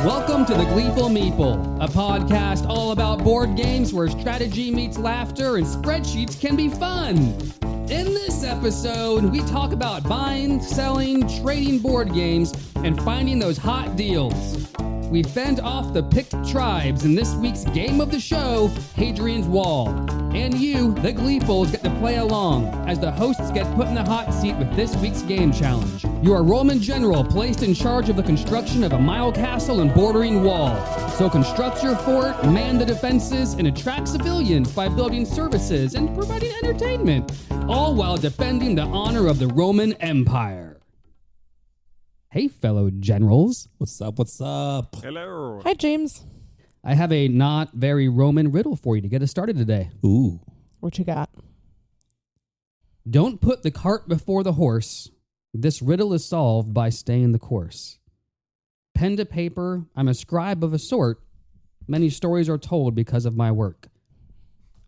Welcome to the Gleeful Meeple, a podcast all about board games where strategy meets laughter and spreadsheets can be fun. In this episode, we talk about buying, selling, trading board games, and finding those hot deals. We fend off the Pict tribes in this week's game of the show, Hadrian's Wall. And you, the Gleeples, get to play along as the hosts get put in the hot seat with this week's game challenge. You are Roman general placed in charge of the construction of a milecastle and bordering wall. So construct your fort, man the defenses, and attract civilians by building services and providing entertainment, all while defending the honor of the Roman Empire. Hey, fellow generals. What's up? What's up? Hello. Hi, James. I have a not very Roman riddle for you to get us started today. Ooh. What you got? Don't put the cart before the horse. This riddle is solved by staying the course. Pen to paper, I'm a scribe of a sort. Many stories are told because of my work.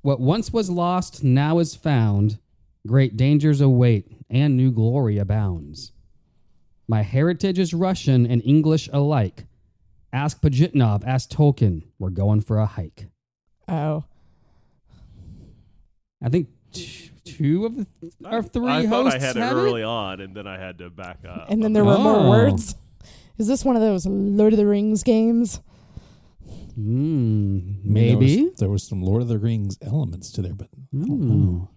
What once was lost now is found. Great dangers await and new glory abounds. My heritage is Russian and English alike. Ask Pajitnov, ask Tolkien. We're going for a hike. Oh. I think two of our three I hosts thought I had it have early on, and then I had to back up. And then there were more words. Is this one of those Lord of the Rings games? Maybe. There was some Lord of the Rings elements to there, but I don't know.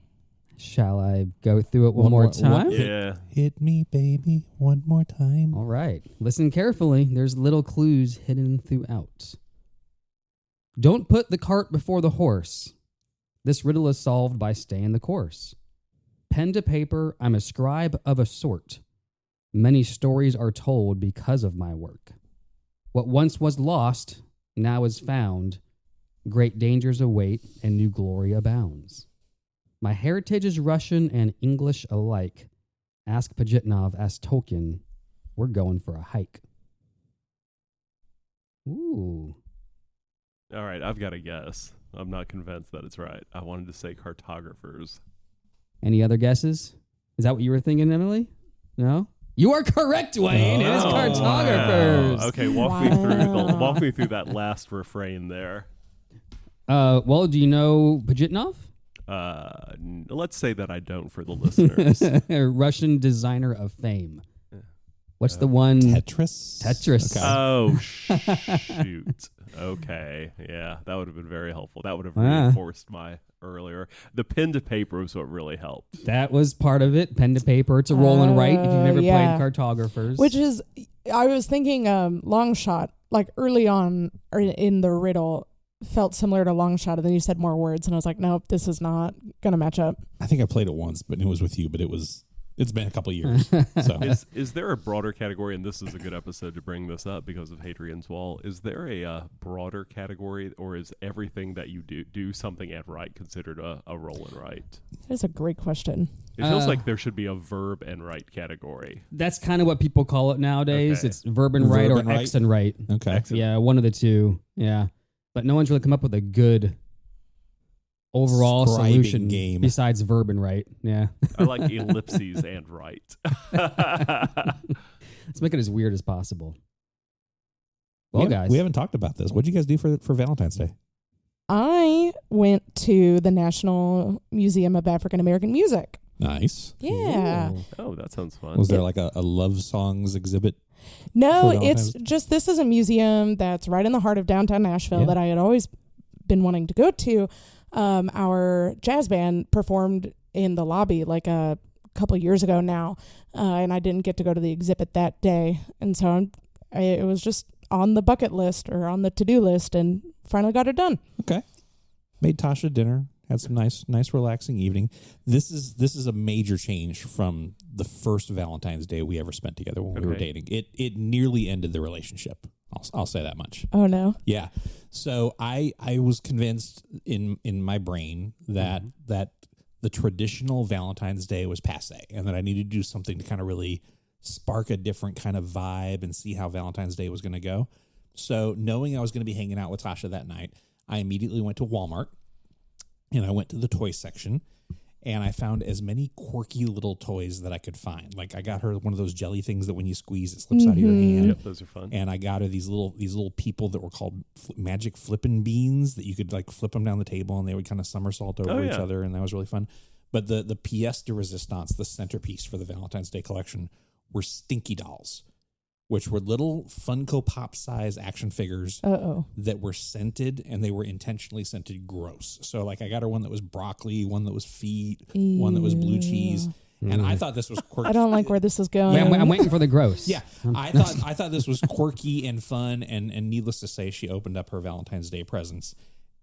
Shall I go through it one more time? Yeah. Hit me, baby, one more time. All right. Listen carefully. There's little clues hidden throughout. Don't put the cart before the horse. This riddle is solved by staying the course. Pen to paper, I'm a scribe of a sort. Many stories are told because of my work. What once was lost now is found. Great dangers await and new glory abounds. My heritage is Russian and English alike. Ask Pajitnov, ask Tolkien. We're going for a hike. Ooh. All right, I've got a guess. I'm not convinced that it's right. I wanted to say cartographers. Any other guesses? Is that what you were thinking, Emily? No? You are correct, Wayne. It is cartographers. Wow. Okay, walk me through that last refrain there. Well, do you know Pajitnov? Let's say that I don't for the listeners. Russian designer of fame. What's the one? Tetris? Tetris. Okay. Oh, shoot. Okay. Yeah, that would have been very helpful. That would have reinforced my earlier. The pen to paper was what really helped. That was part of it. Pen to paper. It's a roll and write if you've never played cartographers. Which is, I was thinking long shot, like early on in the riddle, felt similar to long shot, and then you said more words, and I was like, nope, this is not going to match up. I think I played it once, but it was with you, but it's been a couple of years. So Is there a broader category, and this is a good episode to bring this up because of Hadrian's Wall, is there a broader category, or is everything that you do something and write considered a roll and write? That's a great question. It feels like there should be a verb and write category. That's kind of what people call it nowadays. Okay. It's verb and write or X and write. Okay. Excellent. Yeah, one of the two. Yeah. But no one's really come up with a good overall Scribing solution game besides verb and write. Yeah. I like ellipses and write. Let's make it as weird as possible. Well, guys. We haven't talked about this. What did you guys do for Valentine's Day? I went to the National Museum of African American Music. Nice. Yeah. Ooh. Oh, that sounds fun. Was there like a love songs exhibit? No, For it's Valentine's? just, this is a museum that's right in the heart of downtown Nashville that I had always been wanting to go to. Our jazz band performed in the lobby like a couple years ago now, and I didn't get to go to the exhibit that day. And so it was just on the bucket list or on the to-do list, and finally got it done. Okay. Made Tasha dinner. Had some nice, relaxing evening. This is a major change from the first Valentine's Day we ever spent together when we were dating. It nearly ended the relationship. I'll say that much. Oh no. Yeah. So I was convinced in my brain that the traditional Valentine's Day was passe, and that I needed to do something to kind of really spark a different kind of vibe and see how Valentine's Day was going to go. So knowing I was going to be hanging out with Tasha that night, I immediately went to Walmart, and I went to the toy section, and I found as many quirky little toys that I could find. Like I got her one of those jelly things that when you squeeze, it slips out of your hand. Yep, those are fun. And I got her these little people that were called magic flippin' beans that you could like flip them down the table and they would kind of somersault over each other, and that was really fun. But the pièce de résistance, the centerpiece for the Valentine's Day collection, were Stinky Dolls, which were little Funko Pop size action figures that were scented, and they were intentionally scented gross. So like I got her one that was broccoli, one that was feet, one that was blue cheese. And I thought this was quirky. I don't like where this is going. Yeah, I'm waiting for the gross. Yeah, I thought this was quirky and fun, and needless to say, she opened up her Valentine's Day presents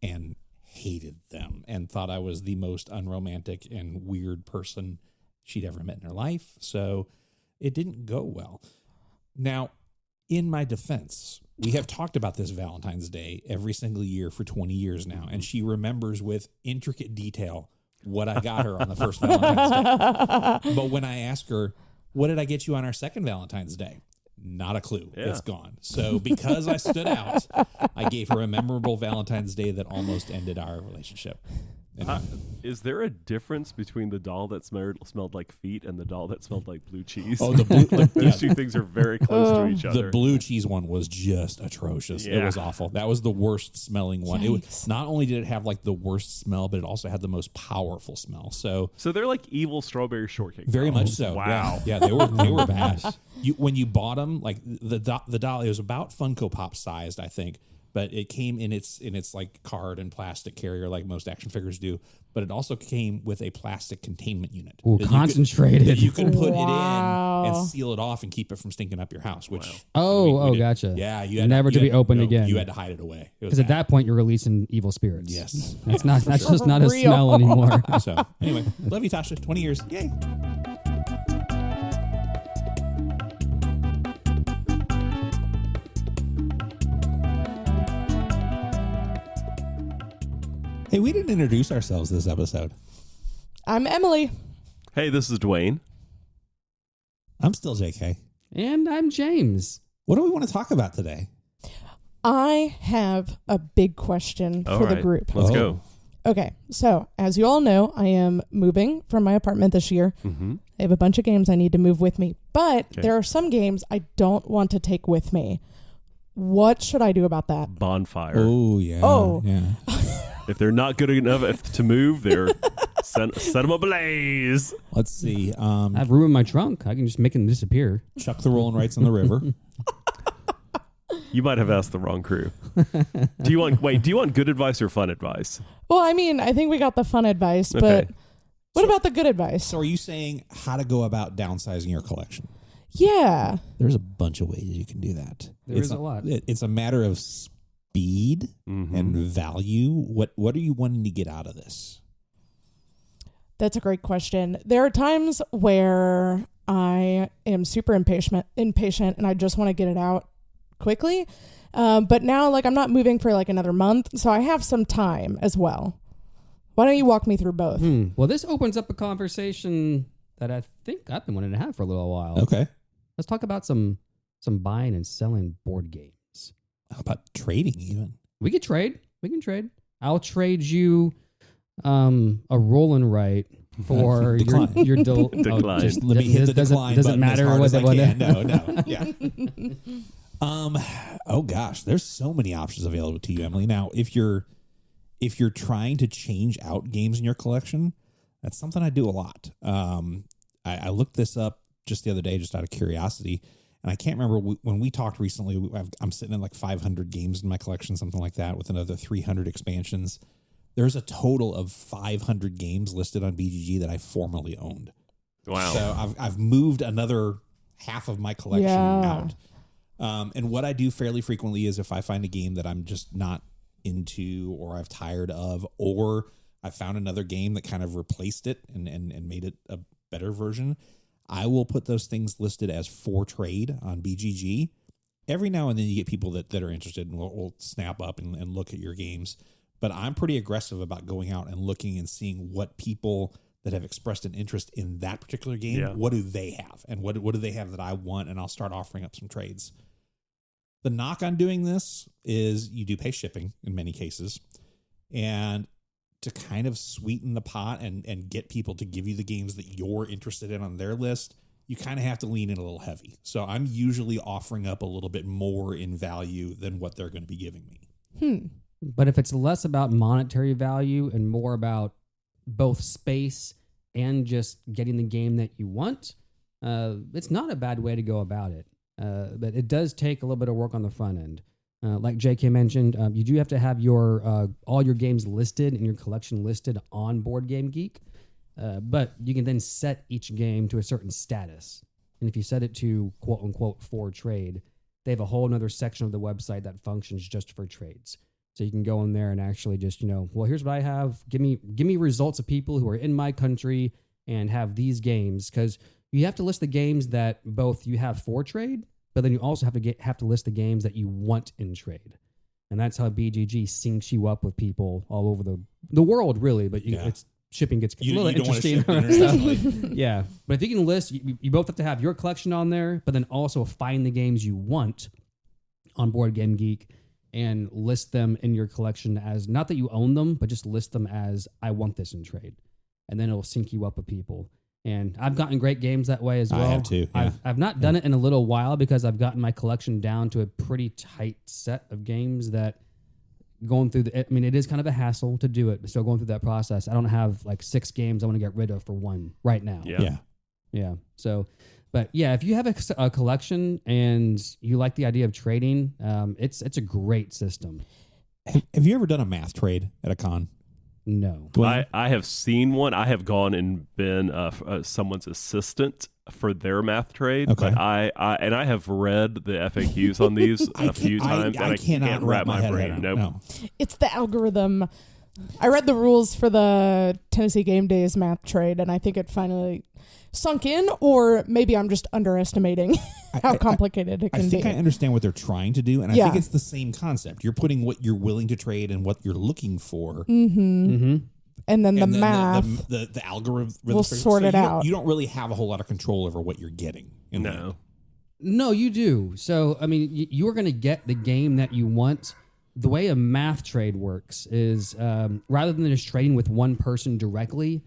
and hated them and thought I was the most unromantic and weird person she'd ever met in her life. So it didn't go well. Now, in my defense, we have talked about this Valentine's Day every single year for 20 years now, and she remembers with intricate detail what I got her on the first Valentine's Day. But when I ask her, what did I get you on our second Valentine's Day? Not a clue. Yeah. It's gone. So because I stood out, I gave her a memorable Valentine's Day that almost ended our relationship. Is there a difference between the doll that smelled like feet and the doll that smelled like blue cheese? Oh, those two things are very close to each other. The blue cheese one was just atrocious. Yeah. It was awful. That was the worst smelling one. It was, not only did it have like the worst smell, but it also had the most powerful smell. So they're like evil strawberry shortcake. Very much so. Wow. Yeah, they were bad. When you bought them, like the doll, it was about Funko Pop sized, I think. But it came in its like card and plastic carrier like most action figures do. But it also came with a plastic containment unit. Ooh, concentrated. You could put it in and seal it off and keep it from stinking up your house. Which we gotcha. Yeah, you had never to be opened again. You had to hide it away. Because at that point you're releasing evil spirits. Yes, that's just not a smell anymore. So anyway, love you, Tasha. 20 years, yay. Hey, we didn't introduce ourselves this episode. I'm Emily. Hey, this is Dwayne. I'm still JK. And I'm James. What do we want to talk about today? I have a big question for the group. Let's go. Okay, so as you all know, I am moving from my apartment this year. Mm-hmm. I have a bunch of games I need to move with me, but there are some games I don't want to take with me. What should I do about that? Bonfire. Oh, yeah. Oh. Yeah. If they're not good enough to move, they're set them ablaze. Let's see. I've ruined my trunk. I can just make them disappear. Chuck the rolling rights in the river. You might have asked the wrong crew. Do you want good advice or fun advice? Well, I mean, I think we got the fun advice, but what about the good advice? So are you saying how to go about downsizing your collection? Yeah. There's a bunch of ways you can do that. There's a lot. It's a matter of speed and value. What are you wanting to get out of this? That's a great question. There are times where I am super impatient and I just want to get it out quickly. But now, like, I'm not moving for like another month, so I have some time as well. Why don't you walk me through both? Well, this opens up a conversation that I think I've been wanting to have for a little while. Okay. Let's talk about some buying and selling board games. How about trading even? We can trade. I'll trade you a rolling right for your decline. Just let me hit the decline button as hard as I can. No. Yeah. Oh gosh, there's so many options available to you, Emily. Now, if you're trying to change out games in your collection, that's something I do a lot. I looked this up just the other day, just out of curiosity, and I can't remember when we talked recently. I'm sitting at like 500 games in my collection, something like that, with another 300 expansions. There's a total of 500 games listed on BGG that I formerly owned. Wow! So I've moved another half of my collection out. And what I do fairly frequently is if I find a game that I'm just not into, or I've tired of, or I found another game that kind of replaced it and made it a better version, I will put those things listed as for trade on BGG. Every now and then you get people that are interested and will snap up and look at your games. But I'm pretty aggressive about going out and looking and seeing what people that have expressed an interest in that particular game. Yeah. What do they have? And what do they have that I want? And I'll start offering up some trades. The knock on doing this is you do pay shipping in many cases. And to kind of sweeten the pot and get people to give you the games that you're interested in on their list, you kind of have to lean in a little heavy. So I'm usually offering up a little bit more in value than what they're going to be giving me. But if it's less about monetary value and more about both space and just getting the game that you want, it's not a bad way to go about it. But it does take a little bit of work on the front end. Like JK mentioned, you do have to have your all your games listed and your collection listed on Board Game Geek. But you can then set each game to a certain status. And if you set it to quote unquote for trade, they have a whole other section of the website that functions just for trades. So you can go in there and actually just, well, here's what I have. Give me results of people who are in my country and have these games. Because you have to list the games that both you have for trade, but then you also have to list the games that you want in trade. And that's how BGG syncs you up with people all over the world, really. But it's shipping gets a little interesting. Yeah. But if you can list, you both have to have your collection on there, but then also find the games you want on Board Game Geek and list them in your collection as, not that you own them, but just list them as, I want this in trade. And then it'll sync you up with people. And I've gotten great games that way as well. I have too. Yeah. I've not done it in a little while because I've gotten my collection down to a pretty tight set of games that going through it is kind of a hassle to do it. So going through that process, I don't have like 6 games I want to get rid of for one right now. Yeah. So, but yeah, if you have a collection and you like the idea of trading, it's a great system. Have you ever done a math trade at a con? No. I have seen one. I have gone and been someone's assistant for their math trade. Okay. But I have read the FAQs on these a few times, and I can't wrap my brain. around. Nope. No. It's the algorithm. I read the rules for the Tennessee Game Days math trade, and I think it finally sunk in, or maybe I'm just underestimating how complicated it can be. I think I understand what they're trying to do, and I think it's the same concept. You're putting what you're willing to trade and what you're looking for. And then the math, the algorithm will sort it out. You don't really have a whole lot of control over what you're getting. No, you do. So, I mean, you're going to get the game that you want. The way a math trade works is rather than just trading with one person directly,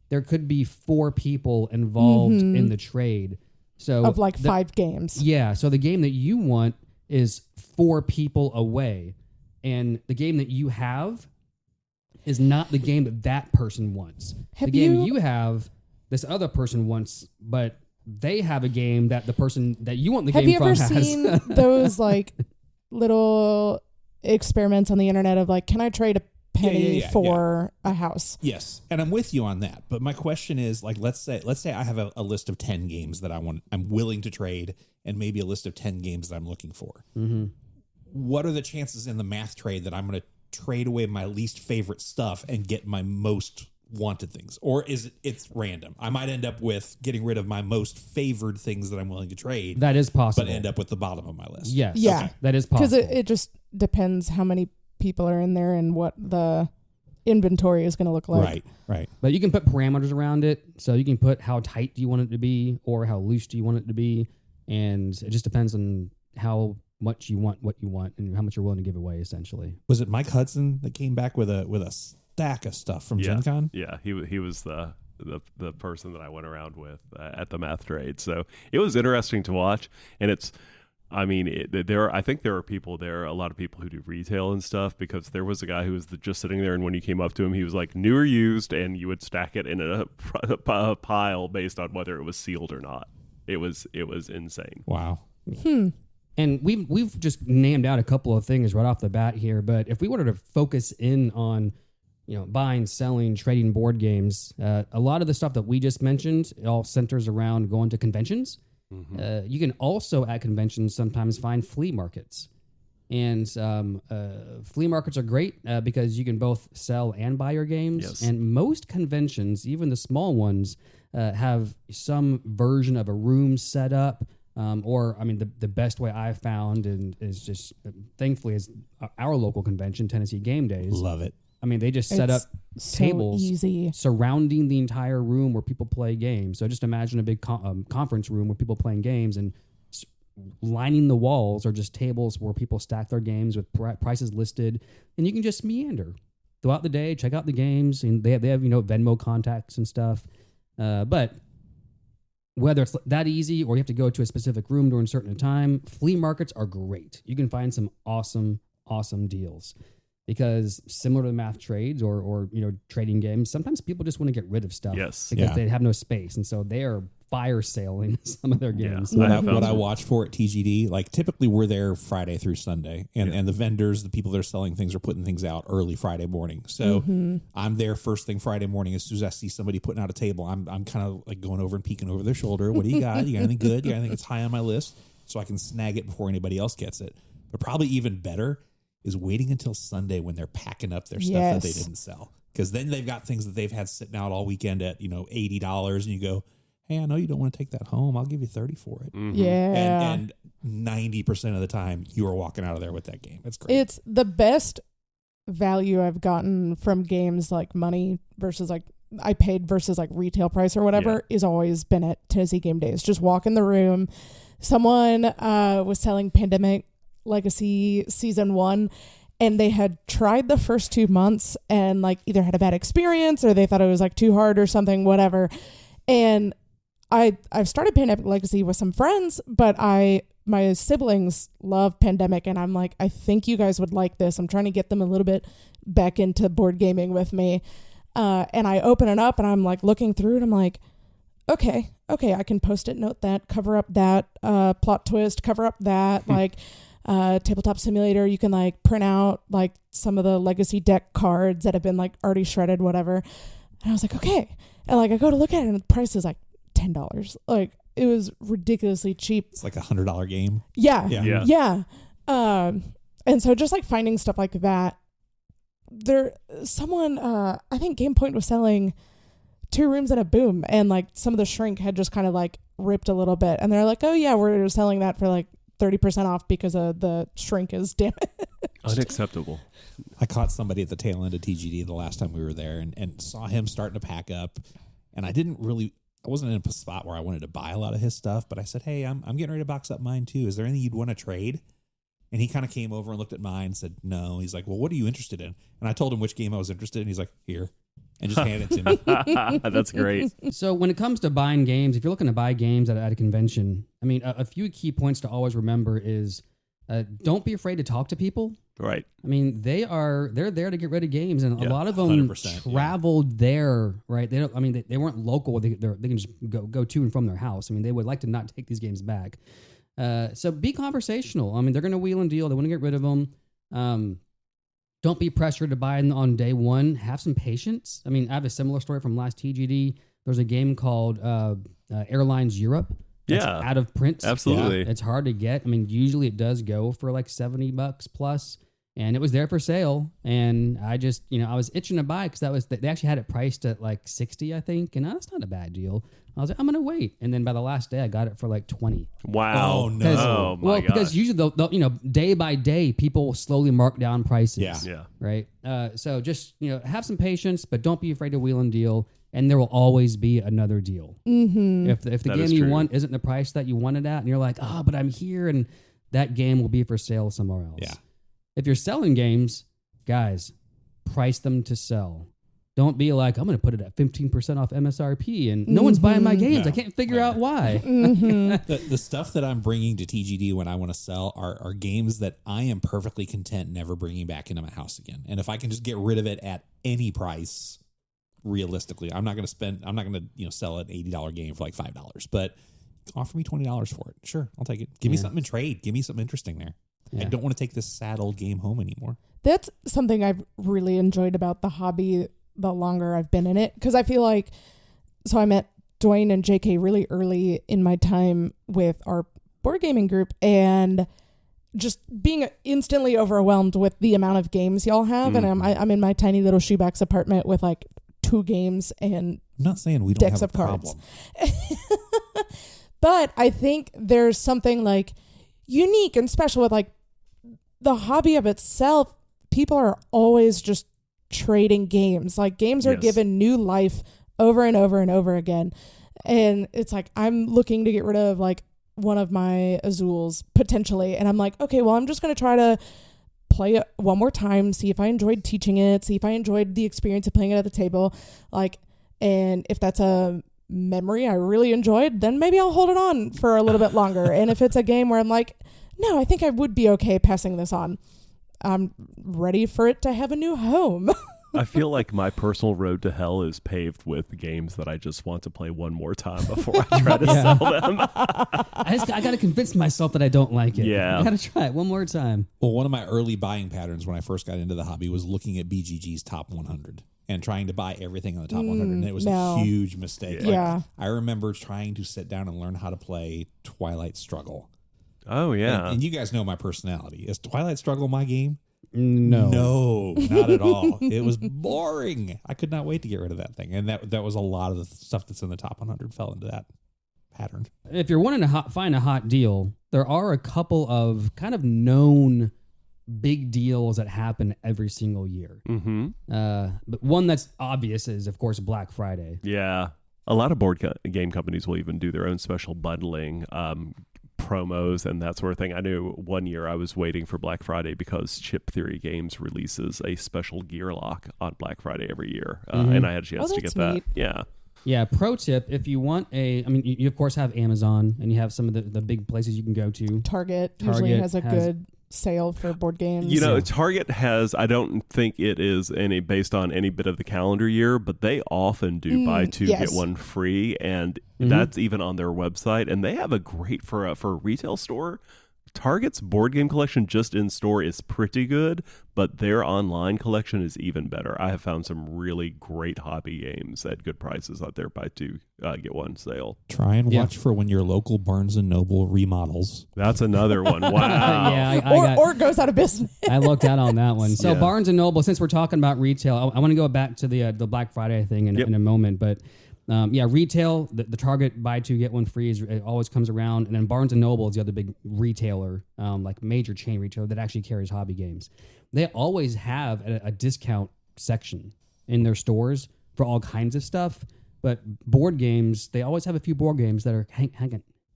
there could be 4 people involved in the trade. So of like 5 games. Yeah. So the game that you want is 4 people away. And the game that you have is not the game that person wants. The game you have, this other person wants, but they have a game that the person that you want the game from has. Have you ever seen those like little experiments on the internet of like, can I trade a penny for a house? Yes, and I'm with you on that. But my question is, like, let's say I have a list of 10 games that I'm willing to trade, and maybe a list of 10 games that I'm looking for. What are the chances in the math trade that I'm going to trade away my least favorite stuff and get my most wanted things? Or is it's random? I might end up with getting rid of my most favored things that I'm willing to trade. That is possible. But end up with the bottom of my list. Yes. Yeah. Okay. That is possible. Because it just depends how many people are in there and what the inventory is going to look like. Right. But you can put parameters around it. So you can put how tight do you want it to be or how loose do you want it to be. And it just depends on how much you want what you want and how much you're willing to give away, essentially. Was it Mike Hudson that came back with a stack of stuff from Gen Con? Yeah, he was the person that I went around with at the math trade. So it was interesting to watch, and I think there are people there, a lot of people who do retail and stuff, because there was a guy who was just sitting there, and when you came up to him, he was like, new or used, and you would stack it in a pile based on whether it was sealed or not. It was insane. Wow. And we've just named out a couple of things right off the bat here, but if we wanted to focus in on, buying, selling, trading board games, a lot of the stuff that we just mentioned, it all centers around going to conventions. You can also at conventions sometimes find flea markets. And flea markets are great because you can both sell and buy your games. Yes. And most conventions, even the small ones, have some version of a room set up. The best way I've found and is just thankfully is our local convention, Tennessee Game Days. Love it. I mean, they just set up so tables easy. surrounding the entire room where people play games. So just imagine a big conference room where people playing games, and lining the walls are just tables where people stack their games with prices listed, and you can just meander throughout the day, check out the games, and they have Venmo contacts and stuff. But whether it's that easy or you have to go to a specific room during a certain time, flea markets are great. You can find some awesome deals. Because similar to the math trades or trading games, sometimes people just want to get rid of stuff because they have no space, and so they are fire sailing some of their games. Yeah. What I watch for at TGD, like typically we're there Friday through Sunday, and the vendors, the people that are selling things, are putting things out early Friday morning. So I'm there first thing Friday morning. As soon as I see somebody putting out a table, I'm kind of like going over and peeking over their shoulder. What do you got? You got anything good? You got anything that's high on my list? So I can snag it before anybody else gets it. But probably even better is waiting until Sunday when they're packing up their stuff that they didn't sell. Because then they've got things that they've had sitting out all weekend at, $80, and you go, hey, I know you don't want to take that home. I'll give you $30 for it. Mm-hmm. Yeah. And 90% of the time, you are walking out of there with that game. It's great. It's the best value I've gotten from games like money versus like I paid versus like retail price or whatever is always been at Tennessee Game Days. Just walk in the room. Someone was selling Pandemic Legacy Season 1, and they had tried the first 2 months and like either had a bad experience or they thought it was like too hard or something, whatever. And I've started Pandemic Legacy with some friends, but my siblings love Pandemic, and I'm like, I think you guys would like this. I'm trying to get them a little bit back into board gaming with me. And I open it up and I'm like looking through it. I'm like, okay, I can post-it note that, cover up that, plot twist, cover up that, like Tabletop Simulator. You can like print out like some of the legacy deck cards that have been like already shredded, whatever. And I was like, okay. And like I go to look at it and the price is like $10. Like it was ridiculously cheap. It's like $100 game. Yeah. And so just like finding stuff like that. Someone I think Game Point was selling 2 rooms and a boom, and like some of the shrink had just kind of like ripped a little bit, and they're like, oh yeah, we're selling that for like 30% off because of the shrink is damaged. Unacceptable. I caught somebody at the tail end of TGD the last time we were there, and saw him starting to pack up, and I wasn't in a spot where I wanted to buy a lot of his stuff, but I said, hey, I'm getting ready to box up mine too. Is there anything you'd want to trade? And he kind of came over and looked at mine and said, no. He's like, well, what are you interested in? And I told him which game I was interested in. He's like, here. And just handed it to me. That's great. So when it comes to buying games, if you're looking to buy games at a convention, I mean, a few key points to always remember is don't be afraid to talk to people. Right. I mean, they're there to get rid of games, and a lot of them traveled there, right? They don't. I mean, they weren't local. They can just go to and from their house. I mean, they would like to not take these games back. So be conversational. I mean, they're going to wheel and deal. They want to get rid of them. Don't be pressured to buy them on day one. Have some patience. I mean, I have a similar story from last TGD. There's a game called Airlines Europe. That's out of print. Absolutely. It's hard to get. I mean, usually it does go for like $70 plus, and it was there for sale. And I just, I was itching to buy it because they actually had it priced at like 60, I think, and that's not a bad deal. I was like, I'm gonna wait, and then by the last day, I got it for like 20. Wow! Oh no! Well, because usually they'll day by day, people will slowly mark down prices. Yeah. Right. So just have some patience, but don't be afraid to wheel and deal, and there will always be another deal. Mm-hmm. If the game you want isn't the price that you wanted at, and you're like, but I'm here, and that game will be for sale somewhere else. Yeah. If you're selling games, guys, price them to sell. Don't be like, I'm going to put it at 15% off MSRP, and no one's buying my games. I can't figure out why. The stuff that I'm bringing to TGD when I want to sell are games that I am perfectly content never bringing back into my house again. And if I can just get rid of it at any price, realistically, I'm not going to sell an $80 game for like $5, but offer me $20 for it. Sure, I'll take it. Give me something in trade. Give me something interesting there. I don't want to take this sad old game home anymore. That's something I've really enjoyed about the hobby the longer I've been in it, because I feel like, so I met Dwayne and JK really early in my time with our board gaming group, and just being instantly overwhelmed with the amount of games y'all have. And I'm in my tiny little shoebox apartment with like 2 games and I'm not saying we don't decks have of a cards. problem. But I think there's something like unique and special with like the hobby of itself. People are always just trading games. Like games are given new life over and over and over again. And it's like, I'm looking to get rid of like one of my Azules potentially. And I'm like, okay, well, I'm just going to try to play it one more time, see if I enjoyed teaching it, see if I enjoyed the experience of playing it at the table. Like, and if that's a memory I really enjoyed, then maybe I'll hold it on for a little bit longer. And if it's a game where I'm like, no, I think I would be okay passing this on, I'm ready for it to have a new home. I feel like my personal road to hell is paved with games that I just want to play one more time before I try to sell them. I got to convince myself that I don't like it. Yeah. I got to try it one more time. Well, one of my early buying patterns when I first got into the hobby was looking at BGG's top 100 and trying to buy everything on the top 100. And it was a huge mistake. Yeah. I remember trying to sit down and learn how to play Twilight Struggle. Oh, yeah. And you guys know my personality. Is Twilight Struggle my game? No, not at all. It was boring. I could not wait to get rid of that thing. And that was a lot of the stuff that's in the top 100 fell into that pattern. If you're wanting to find a hot deal, there are a couple of kind of known big deals that happen every single year. Mm-hmm. But one that's obvious is, of course, Black Friday. Yeah. A lot of board game companies will even do their own special bundling promos and that sort of thing. I knew one year I was waiting for Black Friday because Chip Theory Games releases a special gear lock on Black Friday every year. And I had a chance to get that. Neat. Yeah. Yeah, pro tip, if you want you of course have Amazon and you have some of the big places you can go to. Target usually has a good sale for board games. You know, Target has, I don't think it is based on any bit of the calendar year, but they often do buy two, get one free. And that's even on their website. And they have a great, for a retail store, Target's board game collection just in store is pretty good, but their online collection is even better. I have found some really great hobby games at good prices out there. Buy two, get one sale. Try and watch for when your local Barnes & Noble remodels. That's another one. Wow. Or goes out of business. I looked out on that one. So Barnes & Noble, since we're talking about retail, I want to go back to the Black Friday thing in a moment, but retail, the Target buy two, get one free it always comes around. And then Barnes & Noble is the other big retailer, like major chain retailer that actually carries hobby games. They always have a discount section in their stores for all kinds of stuff. But board games, they always have a few board games that are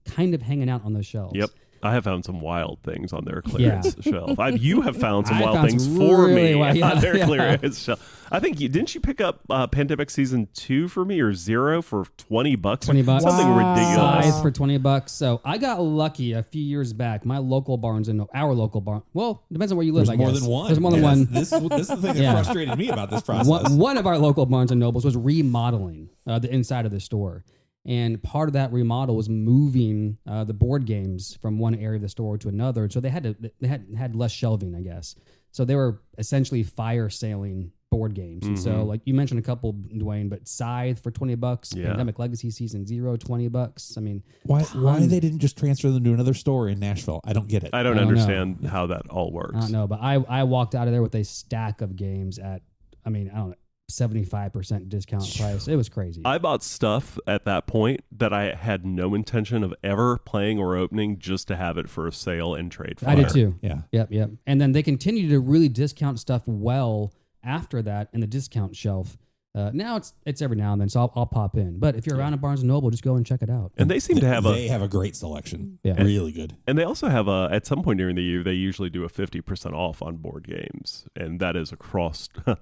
kind of hanging out on those shelves. Yep. I have found some wild things on their clearance shelf. You have found some wild things for really me on their clearance shelf. I think didn't you pick up Pandemic Season 2 for me or 0 for $20? $20. Something ridiculous. Size for $20. So I got lucky a few years back. My local Barnes and our local Barnes. Well, depends on where you live. There's I more guess. than one. There's more than one. This is the thing that frustrated me about this process. One of our local Barnes and Nobles was remodeling the inside of the store. And part of that remodel was moving the board games from one area of the store to another. So they had less shelving, I guess. So they were essentially fire sailing board games. And so, like you mentioned a couple, Dwayne, but Scythe for $20, Pandemic Legacy Season 0, $20. I mean, why they didn't just transfer them to another store in Nashville? I don't get it. I don't understand how that all works. I don't know, but I walked out of there with a stack of games at, I don't know, 75% discount price. It was crazy. I bought stuff at that point that I had no intention of ever playing or opening just to have it for a sale and trade for. I did too. Yeah. Yep. And then they continue to really discount stuff well after that in the discount shelf. Now it's every now and then, so I'll pop in. But if you're around at Barnes & Noble, just go and check it out. And they seem to have they have a great selection. Yeah. Really good. And they also have at some point during the year, they usually do a 50% off on board games. And that is across the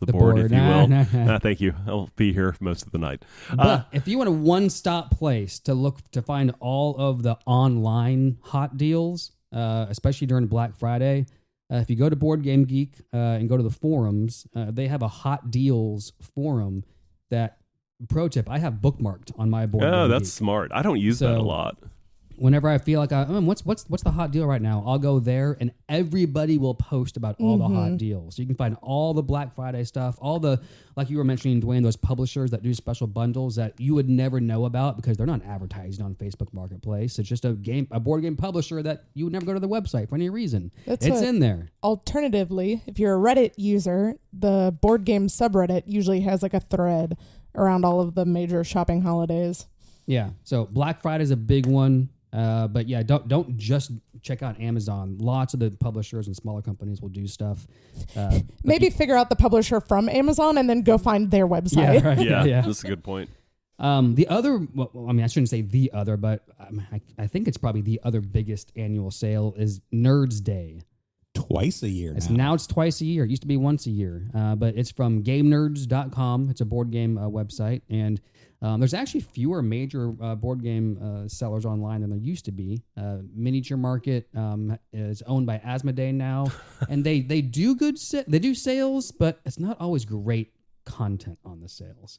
board, if you will. Thank you. I'll be here most of the night. But if you want a one-stop place to find all of the online hot deals, especially during Black Friday, if you go to Board Game Geek and go to the forums, they have a hot deals forum that, pro tip, I have bookmarked on my Board Game Geek. Oh, that's smart. I don't use that a lot. Whenever I feel like what's the hot deal right now, I'll go there and everybody will post about all the hot deals. So you can find all the Black Friday stuff, all the, like you were mentioning, Dwayne, those publishers that do special bundles that you would never know about because they're not advertising on Facebook Marketplace. It's just a board game publisher that you would never go to their website for any reason. It's in there. Alternatively, if you're a Reddit user, the board game subreddit usually has like a thread around all of the major shopping holidays. Yeah, so Black Friday is a big one. But yeah, don't just check out Amazon. Lots of the publishers and smaller companies will do stuff. Maybe figure out the publisher from Amazon and then go find their website. Yeah, right. Yeah, that's a good point. The other, well, I mean, I shouldn't say the other, but I think it's probably the other biggest annual sale is Nerds Day. Twice a year Now it's twice a year. It used to be once a year, but it's from GameNerds.com. It's a board game website, and there's actually fewer major board game sellers online than there used to be. Miniature Market is owned by Asmodee now, and they do they do sales, but it's not always great content on the sales.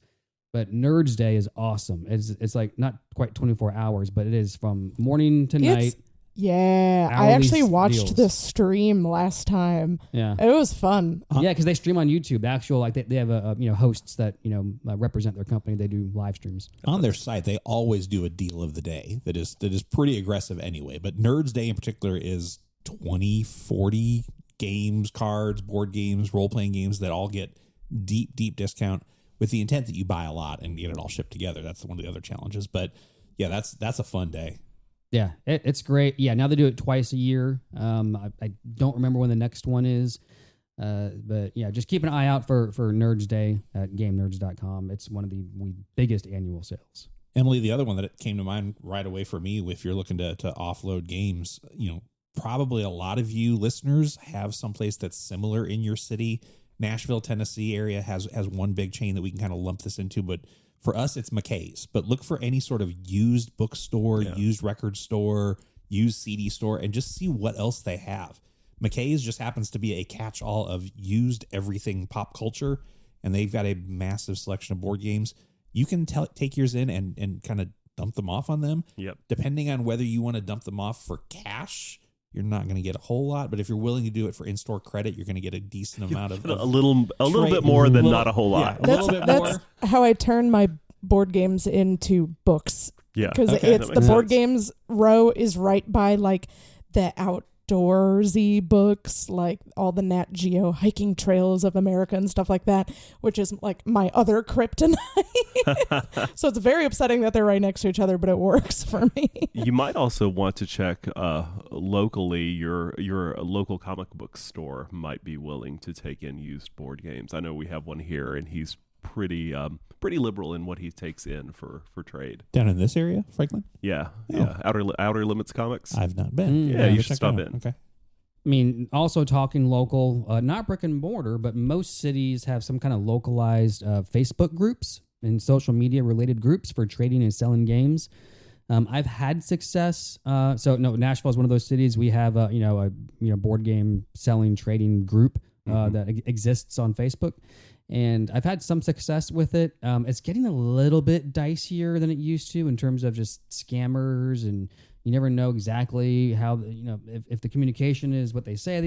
But Nerds Day is awesome. It's like not quite 24 hours, but it is from morning to night. Yeah, I actually watched the stream last time. Yeah, it was fun. Yeah, because they stream on YouTube. The actual they have hosts that represent their company. They do live streams on their site. They always do a deal of the day that is pretty aggressive anyway. But Nerds Day in particular is 20, 40 games, cards, board games, role playing games that all get deep discount with the intent that you buy a lot and get it all shipped together. That's one of the other challenges. But yeah, that's a fun day. Yeah, it's great. Yeah, now they do it twice a year. I don't remember when the next one is. But yeah, just keep an eye out for Nerds Day at GameNerds.com. It's one of the biggest annual sales. Emily, the other one that came to mind right away for me, if you're looking to offload games, probably a lot of you listeners have someplace that's similar in your city. Nashville, Tennessee area has one big chain that we can kind of lump this into, but for us, it's McKay's. But look for any sort of used bookstore, used record store, used CD store, and just see what else they have. McKay's just happens to be a catch-all of used everything pop culture, and they've got a massive selection of board games. You can take yours in and kind of dump them off on them. Yep. Depending on whether you want to dump them off for cash, you're not going to get a whole lot, but if you're willing to do it for in-store credit, you're going to get a decent amount of a little bit more than not a whole lot. Yeah, a little bit more. That's how I turn my board games into books. Yeah, because it's the board games row is right by like the outdoorsy books, like all the Nat Geo hiking trails of America and stuff like that, which is like my other kryptonite. So it's very upsetting that they're right next to each other, but it works for me. You might also want to check locally. Your local comic book store might be willing to take in used board games. I know we have one here, and he's pretty liberal in what he takes in for trade. Down in this area, Franklin? Yeah. Outer Limits Comics. I've not been. Yeah, you should stop in. Okay. I mean, also talking local, not brick and mortar, but most cities have some kind of localized Facebook groups and social media related groups for trading and selling games. I've had success. Nashville is one of those cities. We have a board game selling trading group that exists on Facebook. And I've had some success with it. It's getting a little bit dicier than it used to in terms of just scammers, and you never know exactly how if the communication is what they say.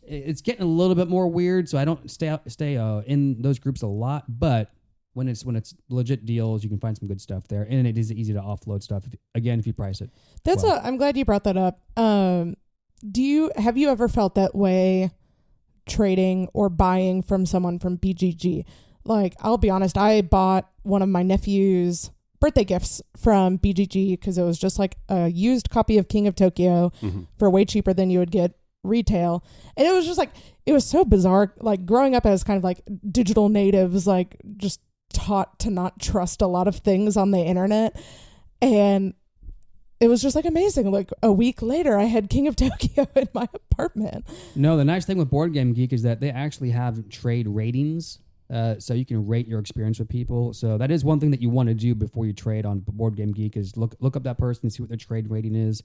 It's getting a little bit more weird. So I don't stay in those groups a lot. But when it's legit deals, you can find some good stuff there, and it is easy to offload stuff if you price it. I'm glad you brought that up. Have you ever felt that way? Trading or buying from someone from BGG. Like, I'll be honest, I bought one of my nephew's birthday gifts from BGG because it was just like a used copy of King of Tokyo for way cheaper than you would get retail. And it was just like, it was so bizarre. Like, growing up as kind of like digital natives, like just taught to not trust a lot of things on the internet. And it was just like amazing. Like a week later, I had King of Tokyo in my apartment. No, the nice thing with Board Game Geek is that they actually have trade ratings. So you can rate your experience with people. So that is one thing that you want to do before you trade on Board Game Geek is look up that person, see what their trade rating is,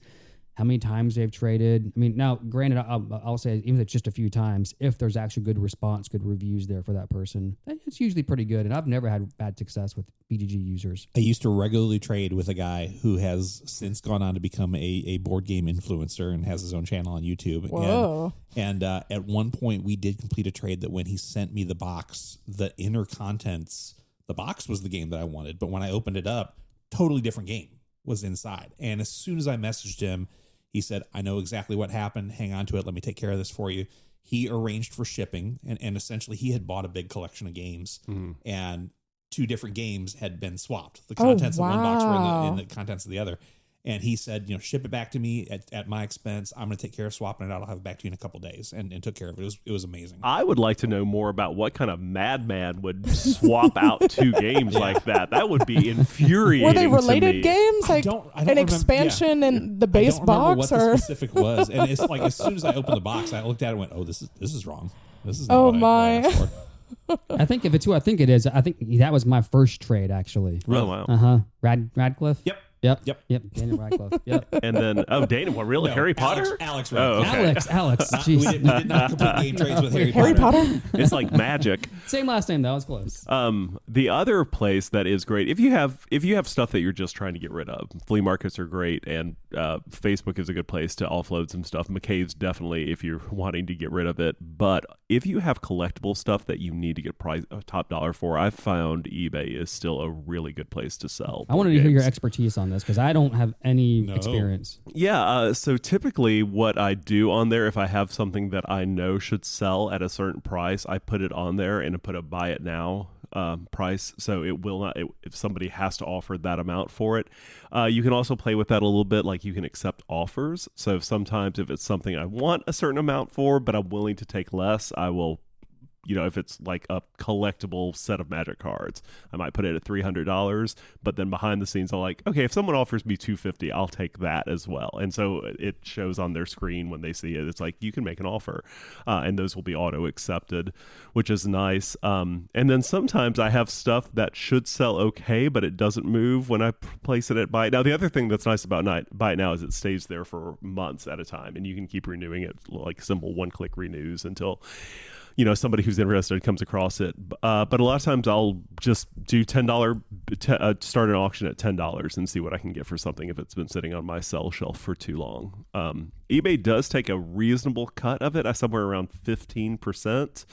how many times they've traded. I mean, now, granted, I'll say even if it's just a few times, if there's actually good response, good reviews there for that person, it's usually pretty good. And I've never had bad success with BGG users. I used to regularly trade with a guy who has since gone on to become a board game influencer and has his own channel on YouTube. Whoa. And at one point, we did complete a trade that when he sent me the box, the inner contents, the box was the game that I wanted. But when I opened it up, totally different game was inside. And as soon as I messaged him, he said, I know exactly what happened. Hang on to it. Let me take care of this for you. He arranged for shipping, and essentially he had bought a big collection of games, and 2 different games had been swapped. The contents of one box were in the contents of the other. And he said, ship it back to me at my expense. I'm going to take care of swapping it out. I'll have it back to you in a couple days, and took care of it. It was amazing. I would like to know more about what kind of madman would swap out 2 games like that. That would be infuriating. Were they to related me. games? Like I don't an remember, expansion in the base I don't remember box, what or the specific was. And it's like as soon as I opened the box, I looked at it and went, "Oh, this is wrong. This is not Oh, what I my. asked for." I think if it's who I think it is, I think that was my first trade actually. Oh, wow. Radcliffe. Yep. Daniel Radcliffe. Yep. And then, Dana, what, really? No, Harry Potter? Alex. Oh, okay. Alex. We Jeez. did not complete game trades with Harry Potter? It's like magic. Same last name though. It's close. The other place that is great, if you have stuff that you're just trying to get rid of, flea markets are great, and Facebook is a good place to offload some stuff. McCabe's definitely if you're wanting to get rid of it. But if you have collectible stuff that you need to get top dollar for, I've found eBay is still a really good place to sell. I wanted to hear games. your expertise on this because I don't have any experience. Yeah, so typically what I do on there, if I have something that I know should sell at a certain price, I put it on there and I put a buy it now price, so it will not, if somebody has to offer that amount for it. You can also play with that a little bit, like you can accept offers. So sometimes if it's something I want a certain amount for, but I'm willing to take less, I will, if it's like a collectible set of Magic cards, I might put it at $300, but then behind the scenes, I'm like, okay, if someone offers me $250, I'll take that as well. And so it shows on their screen when they see it. It's like, you can make an offer, and those will be auto accepted, which is nice. And then sometimes I have stuff that should sell okay, but it doesn't move when I place it at buy. Now, the other thing that's nice about buy it now is it stays there for months at a time, and you can keep renewing it, like simple one-click renews until somebody who's interested comes across it. But a lot of times I'll just do $10, start an auction at $10 and see what I can get for something if it's been sitting on my sell shelf for too long. eBay does take a reasonable cut of it, somewhere around 15%.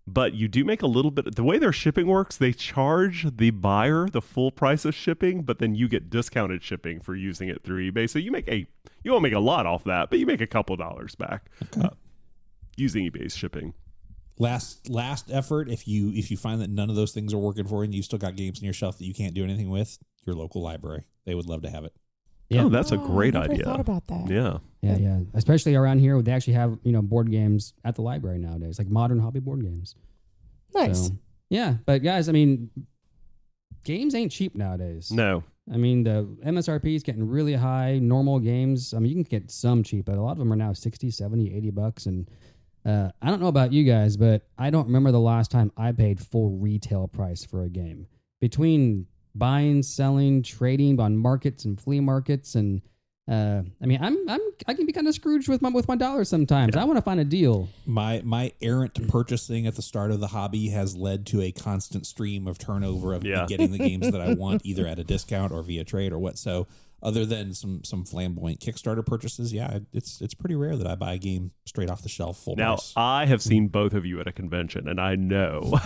But you do make a little bit. The way their shipping works, they charge the buyer the full price of shipping, but then you get discounted shipping for using it through eBay. So you won't make a lot off that, but you make a couple dollars back. Okay. Using eBay's shipping. Last effort. If you find that none of those things are working for you and you still got games on your shelf that you can't do anything with, your local library, they would love to have it. Yeah. Oh, that's a great I never idea. thought about that. Yeah. Especially around here, they actually have board games at the library nowadays, like modern hobby board games. Nice. So, yeah, but guys, games ain't cheap nowadays. No. The MSRP is getting really high. Normal games, you can get some cheap, but a lot of them are now 60, 70, $80. And I don't know about you guys, but I don't remember the last time I paid full retail price for a game. Between buying, selling, trading on markets and flea markets, and I can be kind of Scrooged with my dollars sometimes. Yeah. I want to find a deal. My errant purchasing at the start of the hobby has led to a constant stream of turnover of me getting the games that I want, either at a discount or via trade or what. So other than some flamboyant Kickstarter purchases, it's pretty rare that I buy a game straight off the shelf full price. Now, I have seen both of you at a convention, and I know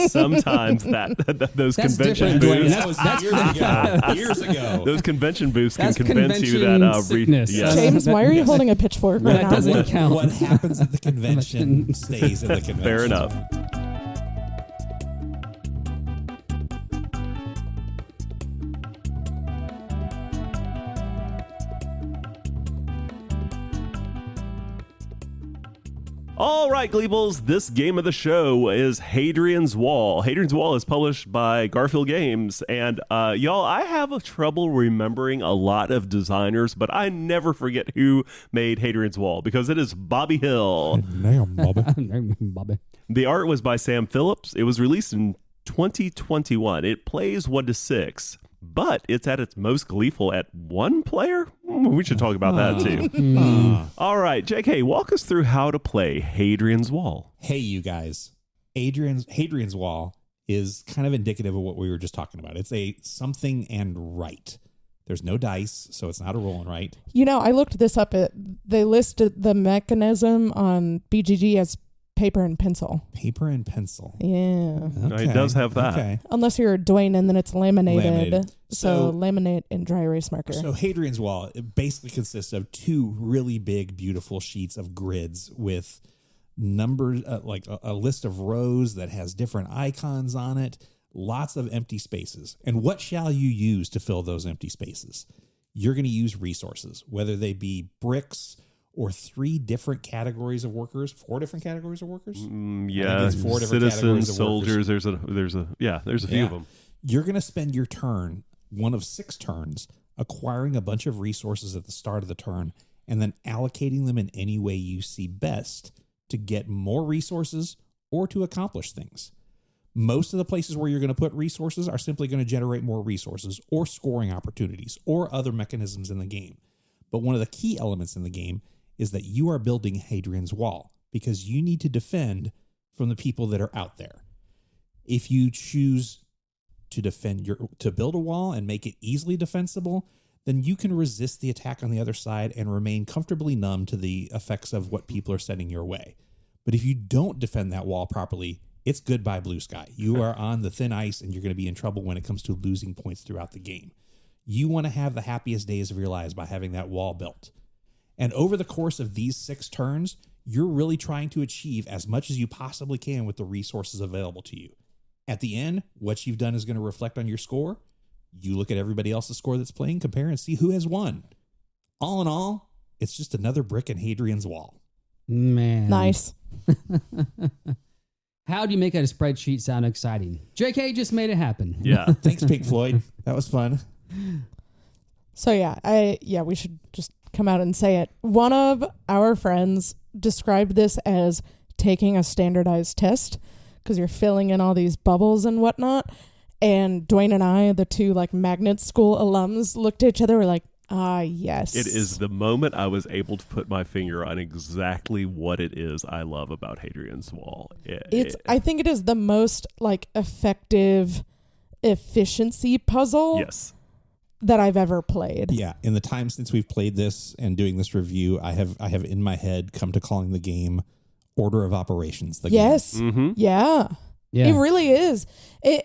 sometimes those That's convention different, Dwayne. booths. That's years ago. Those convention booths can That's convince you convention that sickness. yes. James, why are you holding a pitchfork right That now? doesn't count. What happens at the convention stays at the convention. Fair enough. All right, Gleeples, this game of the show is Hadrian's Wall. Hadrian's Wall is published by Garfield Games, and y'all, I have trouble remembering a lot of designers, but I never forget who made Hadrian's Wall, because it is Bobby Hill. Damn, Bobby. The art was by Sam Phillips. It was released in 2021. It plays 1 to 6, but it's at its most gleeful at 1 player. We should talk about that too. All right, JK, walk us through how to play Hadrian's Wall. Hey, you guys. Hadrian's Wall is kind of indicative of what we were just talking about. It's a something and right. There's no dice, so it's not a roll and right. I looked this up. They listed the mechanism on BGG as paper and pencil. Paper and pencil. Yeah. Okay. It does have that. Okay. Unless you're Dwayne, and then it's laminated. So laminate and dry erase marker. So Hadrian's Wall, it basically consists of 2 really big, beautiful sheets of grids with numbers, like a list of rows that has different icons on it, lots of empty spaces. And what shall you use to fill those empty spaces? you're going to use resources, whether they be bricks or 3 different categories of workers, 4 different categories of workers. Yeah, 4 different categories citizens, of soldiers. workers. There's a few of them. You're going to spend your turn, one of 6 turns, acquiring a bunch of resources at the start of the turn, and then allocating them in any way you see best to get more resources or to accomplish things. Most of the places where you're going to put resources are simply going to generate more resources or scoring opportunities or other mechanisms in the game. But one of the key elements in the game is that you are building Hadrian's Wall because you need to defend from the people that are out there. If you choose to build a wall and make it easily defensible, then you can resist the attack on the other side and remain comfortably numb to the effects of what people are sending your way. But if you don't defend that wall properly, it's goodbye blue sky. You are on the thin ice and you're going to be in trouble when it comes to losing points throughout the game. You want to have the happiest days of your lives by having that wall built. And over the course of these 6 turns, you're really trying to achieve as much as you possibly can with the resources available to you. At the end, what you've done is going to reflect on your score. You look at everybody else's score that's playing, compare, and see who has won. All in all, it's just another brick in Hadrian's Wall. Man. Nice. How do you make a spreadsheet sound exciting? JK just made it happen. Yeah. Thanks, Pink Floyd. That was fun. So we should just come out and say it. One of our friends described this as taking a standardized test because you're filling in all these bubbles and whatnot. And Dwayne and I, the 2 magnet school alums, looked at each other. We're like, yes. It is the moment I was able to put my finger on exactly what it is I love about Hadrian's Wall. I think it is the most effective efficiency puzzle. Yes. That I've ever played. Yeah, in the time since we've played this and doing this review, I have in my head come to calling the game Order of Operations. Yes. Mm-hmm. Yeah. Yeah. It really is.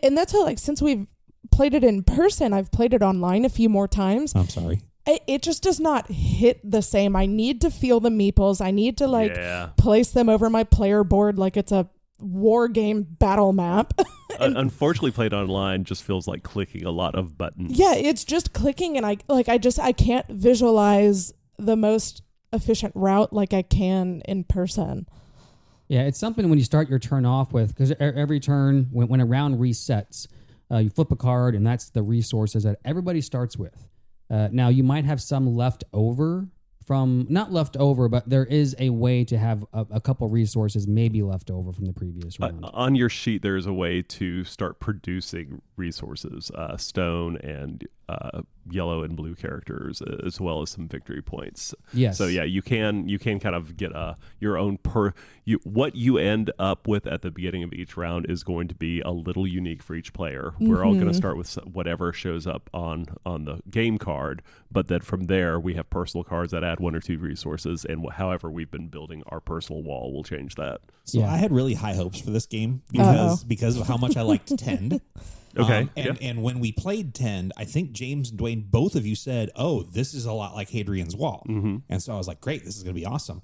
And that's how, since we've played it in person, I've played it online a few more times. I'm sorry. It just does not hit the same. I need to feel the meeples. I need to place them over my player board like it's a war game battle map. Unfortunately, played online just feels like clicking a lot of buttons. Yeah, it's just clicking, and I can't visualize the most efficient route like I can in person. Yeah, it's something when you start your turn off with, because every turn, when a round resets, you flip a card, and that's the resources that everybody starts with. Now, you might have some left over not left over, but there is a way to have a couple resources maybe left over from the previous round. On your sheet, there is a way to start producing resources, stone and yellow and blue characters, as well as some victory points. Yes. So yeah, you can kind of get your own what you end up with at the beginning of each round is going to be a little unique for each player. Mm-hmm. We're all going to start with whatever shows up on the game card, but then from there we have personal cards that add 1 or 2 resources, and however we've been building our personal wall will change that. So I had really high hopes for this game because of how much I liked Tend. Okay. And when we played Tend, I think James and Dwayne, both of you said, "Oh, this is a lot like Hadrian's Wall." Mm-hmm. And so I was like, "Great, this is going to be awesome."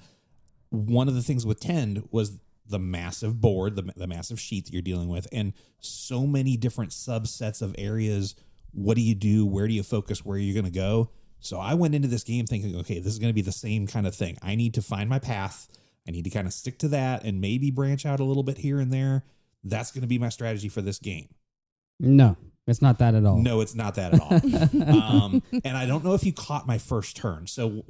One of the things with Tend was the massive board, the massive sheet that you're dealing with, and so many different subsets of areas. What do you do? Where do you focus? Where are you going to go? So I went into this game thinking, okay, this is going to be the same kind of thing. I need to find my path. I need to kind of stick to that and maybe branch out a little bit here and there. That's going to be my strategy for this game. No, it's not that at all. No, it's not that at all. And I don't know if you caught my first turn. So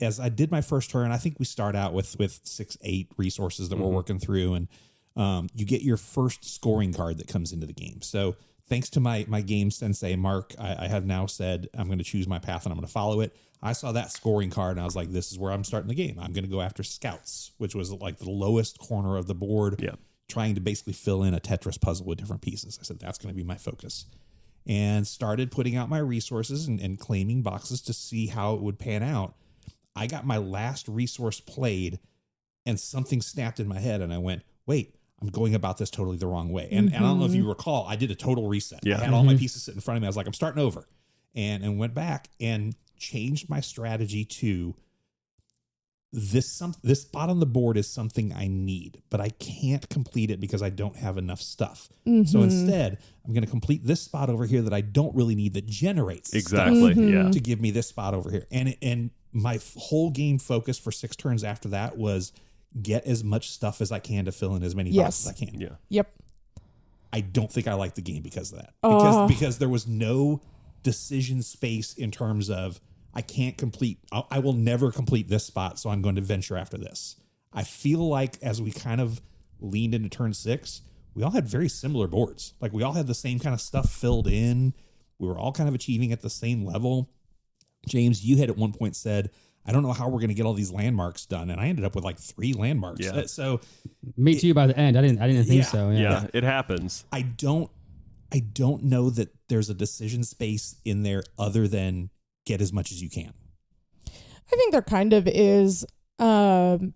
as I did my first turn, I think we start out with 6-8 resources that we're working through, and you get your first scoring card that comes into the game. So thanks to my game sensei, Mark, I have now said I'm going to choose my path and I'm going to follow it. I saw that scoring card and I was like, this is where I'm starting the game. I'm going to go after scouts, which was like the lowest corner of the board. Yeah. Trying to basically fill in a Tetris puzzle with different pieces. I said, that's going to be my focus. And started putting out my resources and claiming boxes to see how it would pan out. I got my last resource played and something snapped in my head and I went, wait, I'm going about this totally the wrong way. And I don't know if you recall, I did a total reset. Yeah. I had all my pieces sitting in front of me. I was like, I'm starting over. And went back and changed my strategy to this spot on the board is something I need, but I can't complete it because I don't have enough stuff. So instead, I'm going to complete this spot over here that I don't really need, that generates stuff to give me this spot over here. And my whole game focus for 6 turns after that was get as much stuff as I can to fill in as many boxes as I can. Yeah. Yep. I don't think I like the game because of that. Because there was no decision space in terms of I can't complete. I will never complete this spot, so I'm going to venture after this. I feel like as we kind of leaned into turn 6, we all had very similar boards. Like we all had the same kind of stuff filled in. We were all kind of achieving at the same level. James, you had at one point said, I don't know how we're going to get all these landmarks done. And I ended up with like 3 landmarks. Yeah. So me too by the end. I didn't think so. Yeah, it happens. I don't know that there's a decision space in there other than get as much as you can. I think there kind of is. And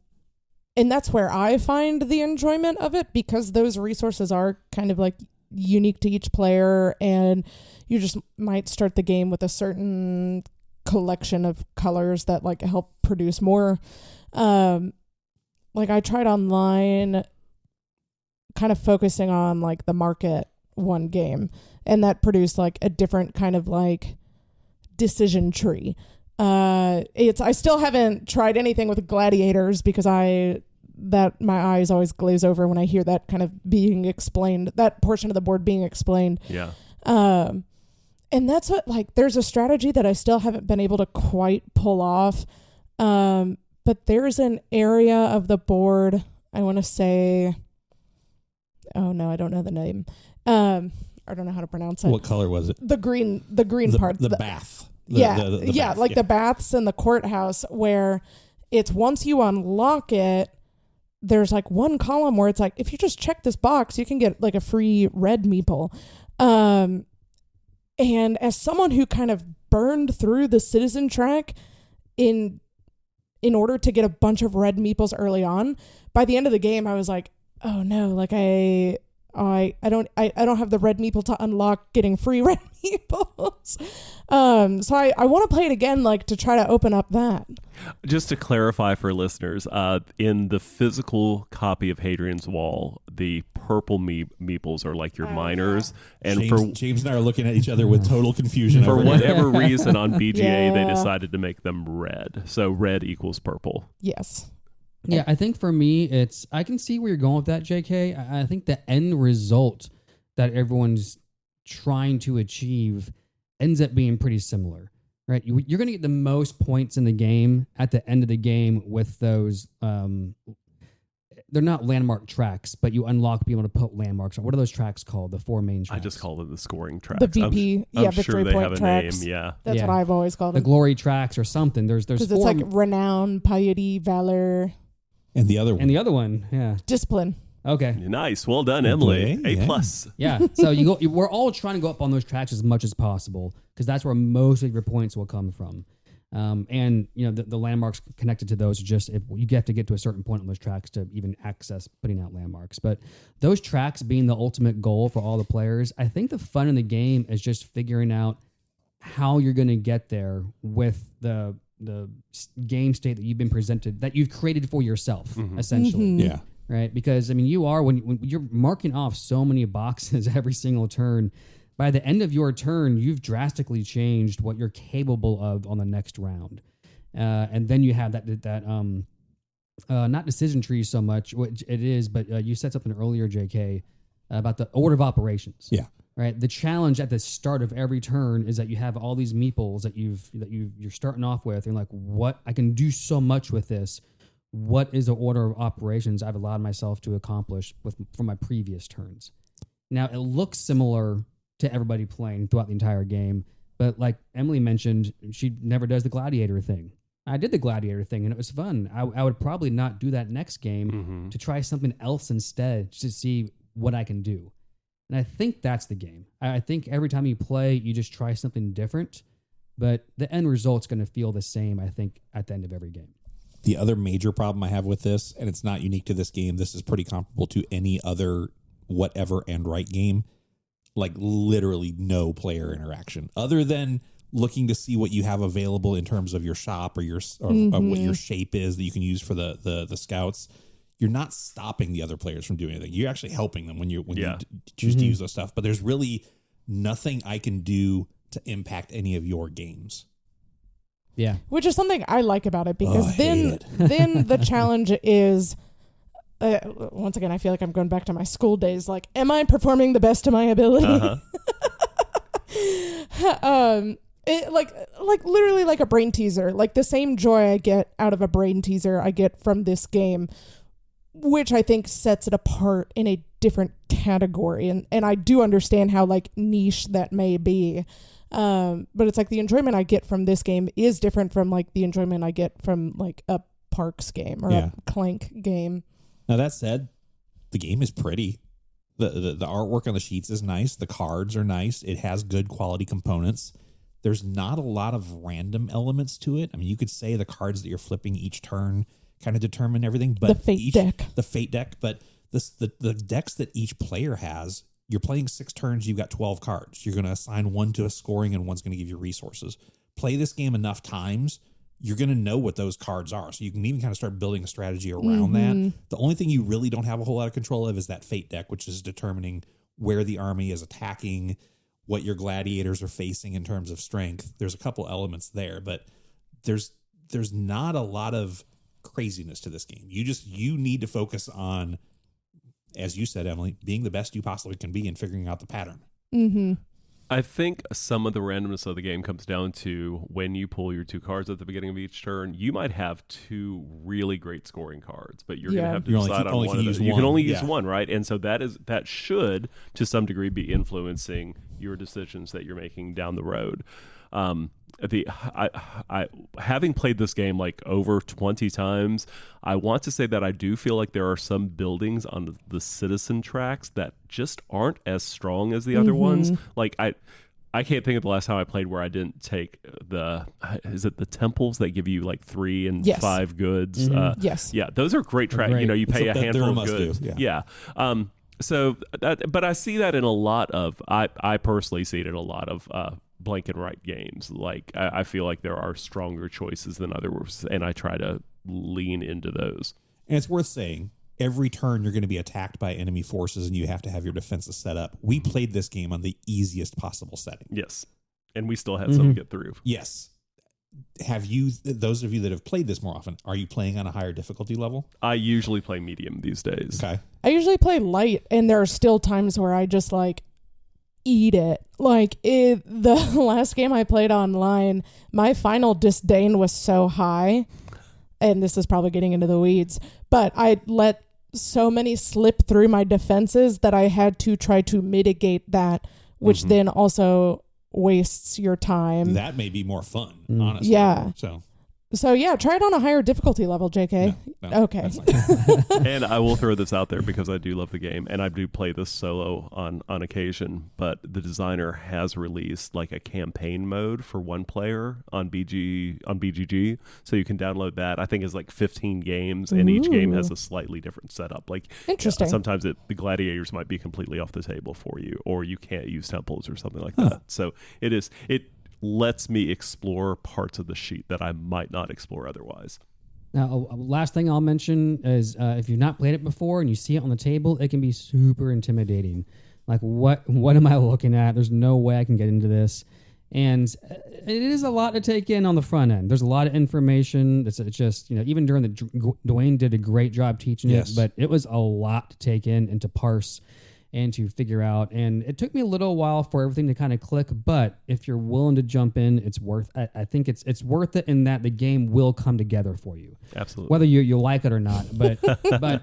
that's where I find the enjoyment of it, because those resources are kind of like unique to each player, and you just might start the game with a certain collection of colors that like help produce more. Like I tried online kind of focusing on like the market one game, and that produced like a different kind of like decision tree. I still haven't tried anything with gladiators because my eyes always glaze over when I hear that kind of being explained, that portion of the board being explained. Yeah. And that's what, like, there's a strategy that I still haven't been able to quite pull off. But there's an area of the board, I want to say, oh no, I don't know the name. I don't know how to pronounce it. What color was it? The green part. The bath. The bath, like the baths and the courthouse, where it's once you unlock it, there's like one column where it's like, if you just check this box, you can get like a free red meeple. And as someone who kind of burned through the citizen track in order to get a bunch of red meeples early on, by the end of the game, I was like, oh no, like I don't have the red meeple to unlock getting free red meeples. So I want to play it again, like to try to open up that. Just to clarify for listeners, in the physical copy of Hadrian's Wall, the purple meeples are like your miners, and James and I are looking at each other with total confusion. For whatever reason on BGA, they decided to make them red. So red equals purple. Yes. Yeah, I think for me, I can see where you're going with that, JK. I think the end result that everyone's trying to achieve ends up being pretty similar, right? You're going to get the most points in the game at the end of the game with those. They're not landmark tracks, but you unlock being able to put landmarks on. What are those tracks called? The 4 main tracks. I just call them the scoring tracks. The VP, I'm victory sure they point have tracks. a name. Yeah, that's what I've always called the them. glory tracks or something. There's 4. Because it's like renown, piety, valor. And the other one. Yeah. Discipline. Okay. Nice. Well done, Emily. Okay, A+. Yeah. So we're all trying to go up on those tracks as much as possible, because that's where most of your points will come from. And the landmarks connected to those are just, if you have to get to a certain point on those tracks to even access putting out landmarks. But those tracks being the ultimate goal for all the players, I think the fun in the game is just figuring out how you're going to get there with the game state that you've been presented, that you've created for yourself, essentially. Mm-hmm. Yeah. Right. Because when you're marking off so many boxes every single turn, by the end of your turn, you've drastically changed what you're capable of on the next round. And then you have that not decision trees so much, which it is, but you said something earlier, JK, about the order of operations. Yeah. Right. The challenge at the start of every turn is that you have all these meeples that you're starting off with, and like, what I can do so much with this. What is the order of operations I've allowed myself to accomplish from my previous turns? Now it looks similar to everybody playing throughout the entire game, but like Emily mentioned, she never does the gladiator thing. I did the gladiator thing and it was fun. I would probably not do that next game to try something else instead, just to see what I can do. And I think that's the game. I think every time you play, you just try something different, but the end result's going to feel the same, I think, at the end of every game. The other major problem I have with this, and it's not unique to this game, this is pretty comparable to any other whatever and right game, like literally no player interaction other than looking to see what you have available in terms of your shop or what your shape is that you can use for the scouts. You're not stopping the other players from doing anything. You're actually helping them when you choose to use those stuff. But there's really nothing I can do to impact any of your games. Yeah. Which is something I like about it, because then the challenge is, once again, I feel like I'm going back to my school days. Like, am I performing the best of my ability? Like literally like a brain teaser. Like the same joy I get out of a brain teaser I get from this game, which I think sets it apart in a different category. And I do understand how like niche that may be. But it's like the enjoyment I get from this game is different from like the enjoyment I get from like a Parks game or a Clank game. Now that said, the game is pretty. The artwork on the sheets is nice. The cards are nice. It has good quality components. There's not a lot of random elements to it. I mean, you could say the cards that you're flipping each turn kind of determine everything, but the fate deck, but the decks that each player has, you're playing 6 turns, you've got 12 cards. You're going to assign one to a scoring and one's going to give you resources. Play this game enough times, you're going to know what those cards are. So you can even kind of start building a strategy around that. The only thing you really don't have a whole lot of control of is that fate deck, which is determining where the army is attacking, what your gladiators are facing in terms of strength. There's a couple elements there, but there's not a lot of craziness to this game. You need to focus on, as you said, Emily, being the best you possibly can be and figuring out the pattern. I think some of the randomness of the game comes down to when you pull your 2 cards at the beginning of each turn. You might have 2 really great scoring cards, but you're going to have to decide on one of those. You can only use one, right? And so that should, to some degree, be influencing your decisions that you're making down the road. Having played this game like over 20 times, I want to say that I do feel like there are some buildings on the citizen tracks that just aren't as strong as the other ones. Like I can't think of the last time I played where I didn't take the temples that give you like 3 and 5 goods. Yeah, those are great tracks. You know, you pay a handful of goods. But I see that in a lot of, I personally see it in a lot of blank and right games. Like I feel like there are stronger choices than others, and I try to lean into those. And it's worth saying, every turn you're going to be attacked by enemy forces and you have to have your defenses set up. We played this game on the easiest possible setting. Yes. And we still had some get through. Yes. Have you, those of you that have played this more often, are you playing on a higher difficulty level? I usually play medium these days. Okay. I usually play light, and there are still times where I just like eat it. Like the last game I played online, my final disdain was so high, and this is probably getting into the weeds, but I let so many slip through my defenses that I had to try to mitigate that, which then also wastes your time. That may be more fun, honestly. Yeah. So yeah, try it on a higher difficulty level, JK. No, okay. And I will throw this out there because I do love the game, and I do play this solo on occasion, but the designer has released like a campaign mode for one player on BGG, so you can download that. I think it's like 15 games, and each game has a slightly different setup. Like interesting. Sometimes the gladiators might be completely off the table for you, or you can't use temples or something like that. So it lets me explore parts of the sheet that I might not explore otherwise. Now, last thing I'll mention is if you've not played it before and you see it on the table, it can be super intimidating. Like, what am I looking at? There's no way I can get into this. And it is a lot to take in on the front end. There's a lot of information. It's just, even during Dwayne did a great job teaching it, but it was a lot to take in and to parse and to figure out. And it took me a little while for everything to kind of click, but if you're willing to jump in, it's worth it. I think it's worth it in that the game will come together for you. Absolutely. Whether you like it or not, but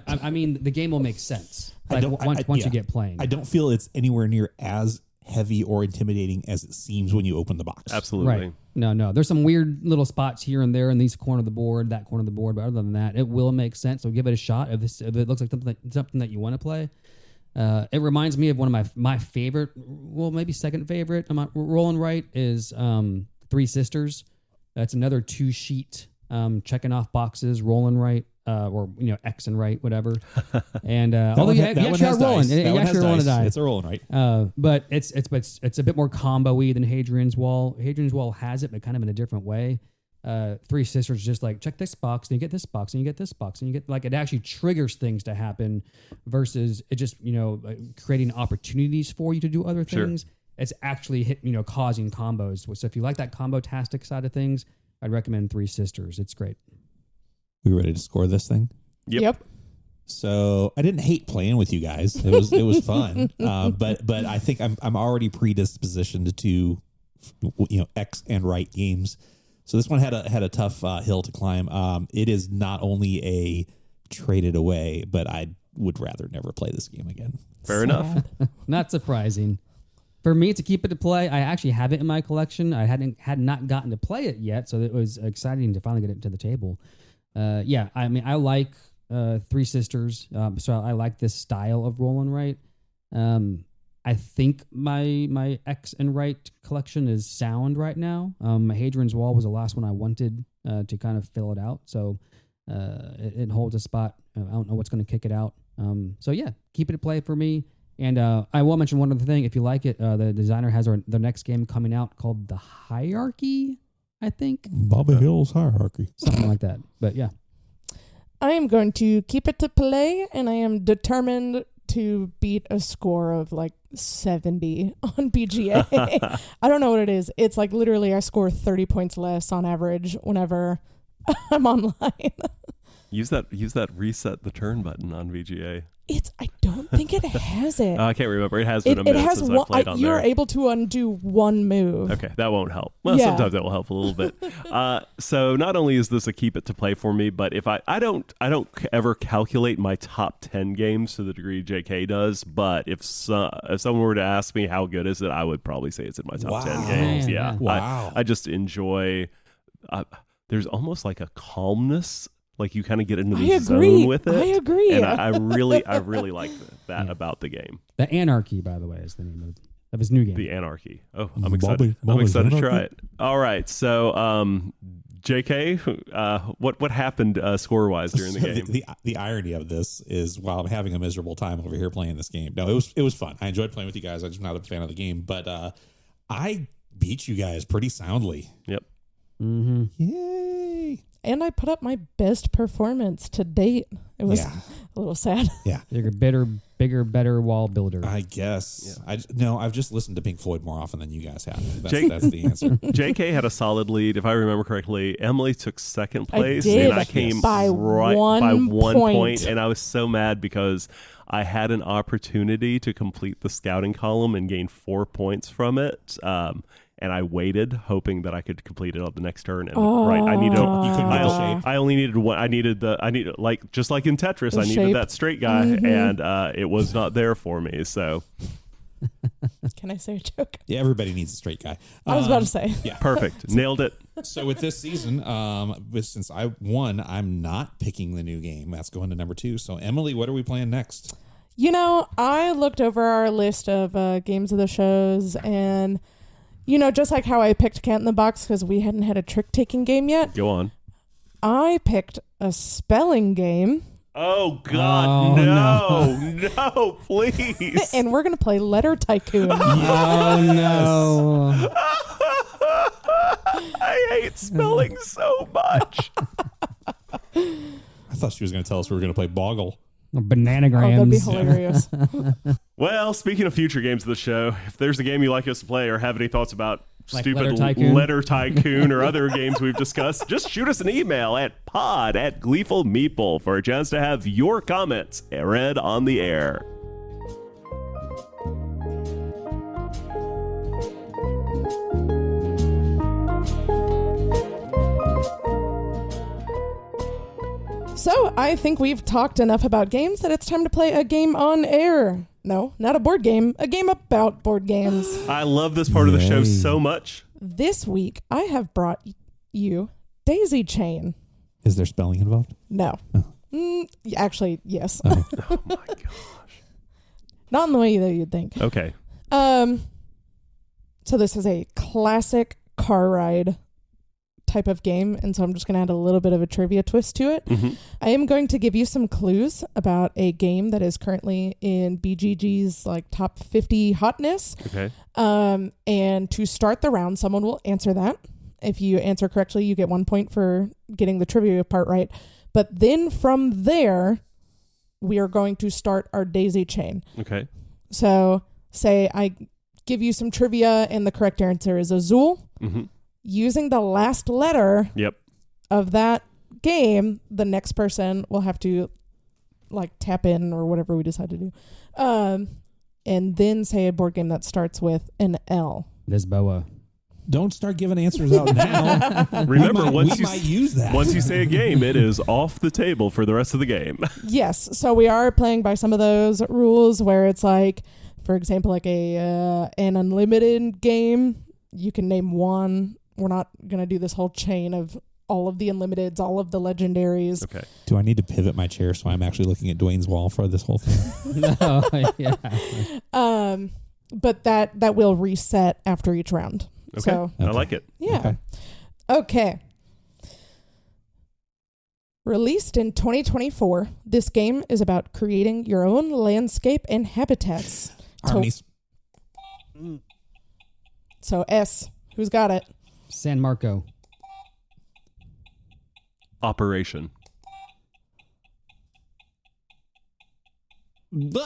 I mean, the game will make sense once you get playing. I don't feel it's anywhere near as heavy or intimidating as it seems when you open the box. Absolutely. Right. No. There's some weird little spots here and there in these corner of the board, that corner of the board, but other than that, it will make sense. So give it a shot if it looks like something that you want to play. It reminds me of one of my favorite, well, maybe second favorite. I'm not rolling right is Three Sisters. That's another 2-sheet checking off boxes, rolling right, or X and right, whatever. And That although one you ha- that actually one are has rolling, dice. That one has rolling a dice. die. It's a rolling right. But it's a bit more combo-y than Hadrian's Wall. Hadrian's Wall has it, but kind of in a different way. Three Sisters just like check this box, and you get this box, and you get this box, and you get like it actually triggers things to happen versus it just creating opportunities for you to do other things. Sure. It's actually causing combos. So if you like that combo-tastic side of things, I'd recommend Three Sisters. It's great. We ready to score this thing? Yep. So I didn't hate playing with you guys. It was fun. But I think I'm already predispositioned to X and right games. So this one had a tough hill to climb. It is not only a traded away, but I would rather never play this game again. Fair enough. Not surprising. For me to keep it to play, I actually have it in my collection. I had not gotten to play it yet, so it was exciting to finally get it to the table. I like Three Sisters, so I like this style of roll and write. I think my X and right collection is sound right now. Hadrian's Wall was the last one I wanted to kind of fill it out, so it holds a spot. I don't know what's going to kick it out. Keep it to play for me. And I will mention one other thing. If you like it, the designer has their next game coming out called The Hierarchy, I think. Bobby Hill's Hierarchy. Something like that. But yeah. I am going to keep it to play, and I am determined to beat a score of like 70 on BGA. I don't know what it is. It's like literally I score 30 points less on average whenever I'm online. Use that reset the turn button on VGA. I don't think it has it. I can't remember. It has been a minute since I played on there. You're able to undo one move. Okay, that won't help. Well, sometimes that will help a little bit. So not only is this a keep it to play for me, but if I don't ever calculate my top 10 games to the degree JK does. But if someone were to ask me how good is it, I would probably say it's in my top 10 games. Man, yeah, wow. I just enjoy. There's almost like a calmness. Like you kind of get into the zone with it. I agree. And I really like that about the game. The Anarchy, by the way, is the name of his new game. The Anarchy. Oh, I'm excited. I'm excited to try it. All right. So, JK, what happened score-wise during the game? The irony of this is while I'm having a miserable time over here playing this game. No, it was fun. I enjoyed playing with you guys. I'm just not a fan of the game. But I beat you guys pretty soundly. Yep. Mm-hmm. Yay. And I put up my best performance to date. It was a little sad. Yeah. Bigger, better wall builder. I guess. Yeah. I've just listened to Pink Floyd more often than you guys have. That's the answer. JK had a solid lead. If I remember correctly, Emily took second place. And I came by one point. And I was so mad because I had an opportunity to complete the scouting column and gain 4 points from it. And I waited, hoping that I could complete it on the next turn. And I needed. I only needed one. I needed like just like in Tetris, I needed that straight guy, and it was not there for me. So, can I say a joke? Yeah, everybody needs a straight guy. I was about to say. Yeah, perfect, nailed it. So with this season, since I won, I'm not picking the new game. That's going to number 2. So Emily, what are we playing next? I looked over our list of games of the shows and. Just like how I picked Cat in the Box because we hadn't had a trick-taking game yet. Go on. I picked a spelling game. Oh, God, no, please. And we're going to play Letter Tycoon. Oh, no. I hate spelling so much. I thought she was going to tell us we were going to play Boggle. Bananagrams. That'd be hilarious. Well, speaking of future games of the show, if there's a game you like us to play or have any thoughts about like stupid Letter Tycoon or other games we've discussed, just shoot us an email at pod@Gleeful Meeple for a chance to have your comments read on the air. So I think we've talked enough about games that it's time to play a game on air. No, not a board game. A game about board games. I love this part of the show so much. This week, I have brought you Daisy Chain. Is there spelling involved? No. Oh. Actually, yes. Oh my gosh. Not in the way that you'd think. Okay. So this is a classic car ride type of game, and so I'm just going to add a little bit of a trivia twist to it. Mm-hmm. I am going to give you some clues about a game that is currently in BGG's like top 50 hotness. Okay. And to start the round, someone will answer that. If you answer correctly, you get 1 point for getting the trivia part right. But then from there, we are going to start our daisy chain. Okay. So say I give you some trivia and the correct answer is Azul. Mm-hmm. Using the last letter Yep. of that game, the next person will have to like tap in or whatever we decide to do. And then say a board game that starts with an L. Lisboa. Don't start giving answers out now. Remember, we once might use that. once you say a game, it is off the table for the rest of the game. Yes. So we are playing by some of those rules where it's like, for example, like an unlimited game. You can name one. We're not going to do this whole chain of all of the unlimiteds, all of the legendaries. Okay. Do I need to pivot my chair so I'm actually looking at Dwayne's wall for this whole thing? No, yeah. But that will reset after each round. Okay. So, I like it. yeah. Okay. Released in 2024, this game is about creating your own landscape and habitats. Harmonies. So S, who's got it? San Marco. Operation. No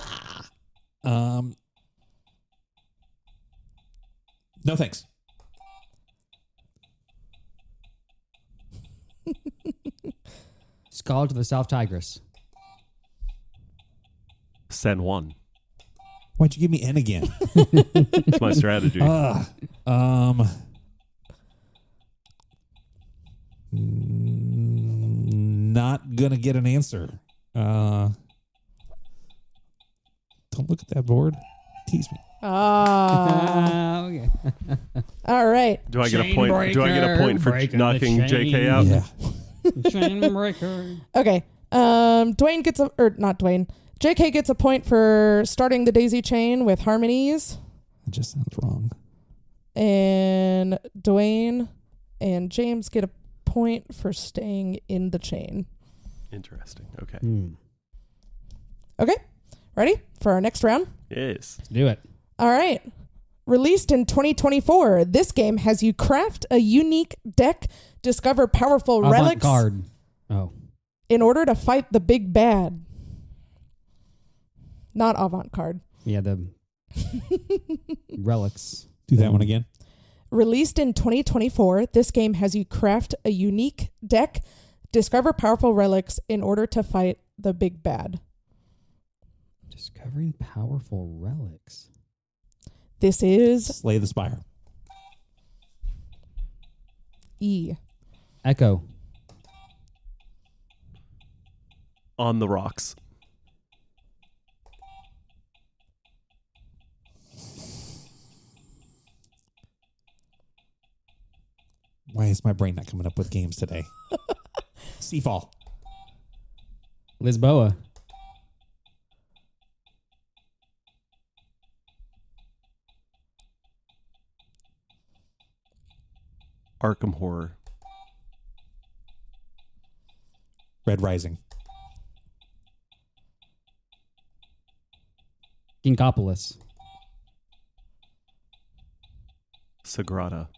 thanks. Scholar to the South Tigris. San Juan. Why'd you give me N again? That's my strategy. Not gonna get an answer. Don't look at that board. Tease me. Ah. Okay. All right. Do I get a Chain point? Do I get a point for breaker, knocking breaking the JK out? Yeah. Chain breaker. Okay. Dwayne gets not Dwayne. JK gets a point for starting the daisy chain with harmonies. It just sounds wrong. And Dwayne and James get a point for staying in the chain. Interesting. Okay. Okay. Ready for our next round? Yes. Let's do it. All right. Released in 2024, this game has you craft a unique deck, discover powerful relics Avant-garde. Oh. in order to fight the big bad. Not avant-garde. Yeah, the relics. Do that one again. Released in 2024, this game has you craft a unique deck, discover powerful relics in order to fight the big bad. Discovering powerful relics. This is Slay the Spire. E. Echo. On the rocks. Why is my brain not coming up with games today? Seafall. Lisboa. Arkham Horror. Red Rising. Ginkopolis. Sagrada.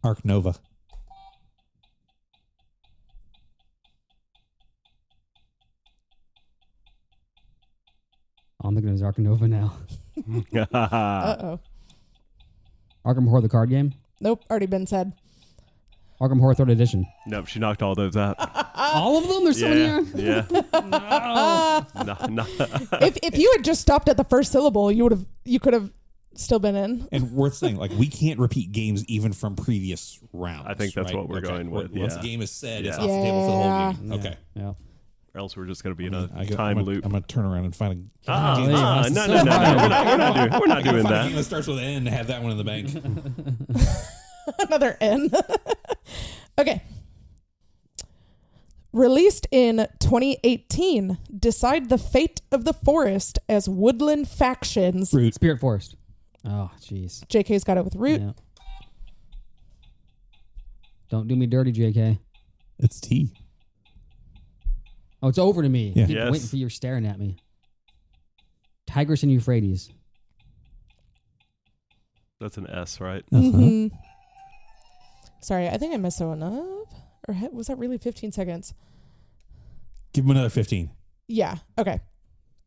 Arc Nova. I'm thinking of Arkham Nova now. Uh-oh. Arkham Horror, the card game. Nope, already been said. Arkham Horror 3rd Edition. Nope, she knocked all those out. All of them? There's so many. Yeah. No. If you had just stopped at the first syllable, you could have still been in. And worth saying, like, we can't repeat games even from previous rounds. I think that's right? what we're going with. Once Yeah. the game is said, it's Yeah. off the table for the whole game. Okay. Yeah. Or else we're just going to be in a I'm time gonna, loop. I'm going to turn around and find a game. No. so We're not I doing find a game that. that starts with N and have that one in the bank. Another N. Okay. Released in 2018, decide the fate of the forest as woodland factions. Root. Spirit Forest. Oh, jeez. JK's got it with Root. Yeah. Don't do me dirty, JK. It's T. Oh, it's over to me. Yeah. Keep Yes. waiting for you staring at me. Tigris and Euphrates. That's an S, right? Mm-hmm. Sorry, I think I messed that one up. Or was that really 15 seconds? Give him another 15. Yeah. Okay.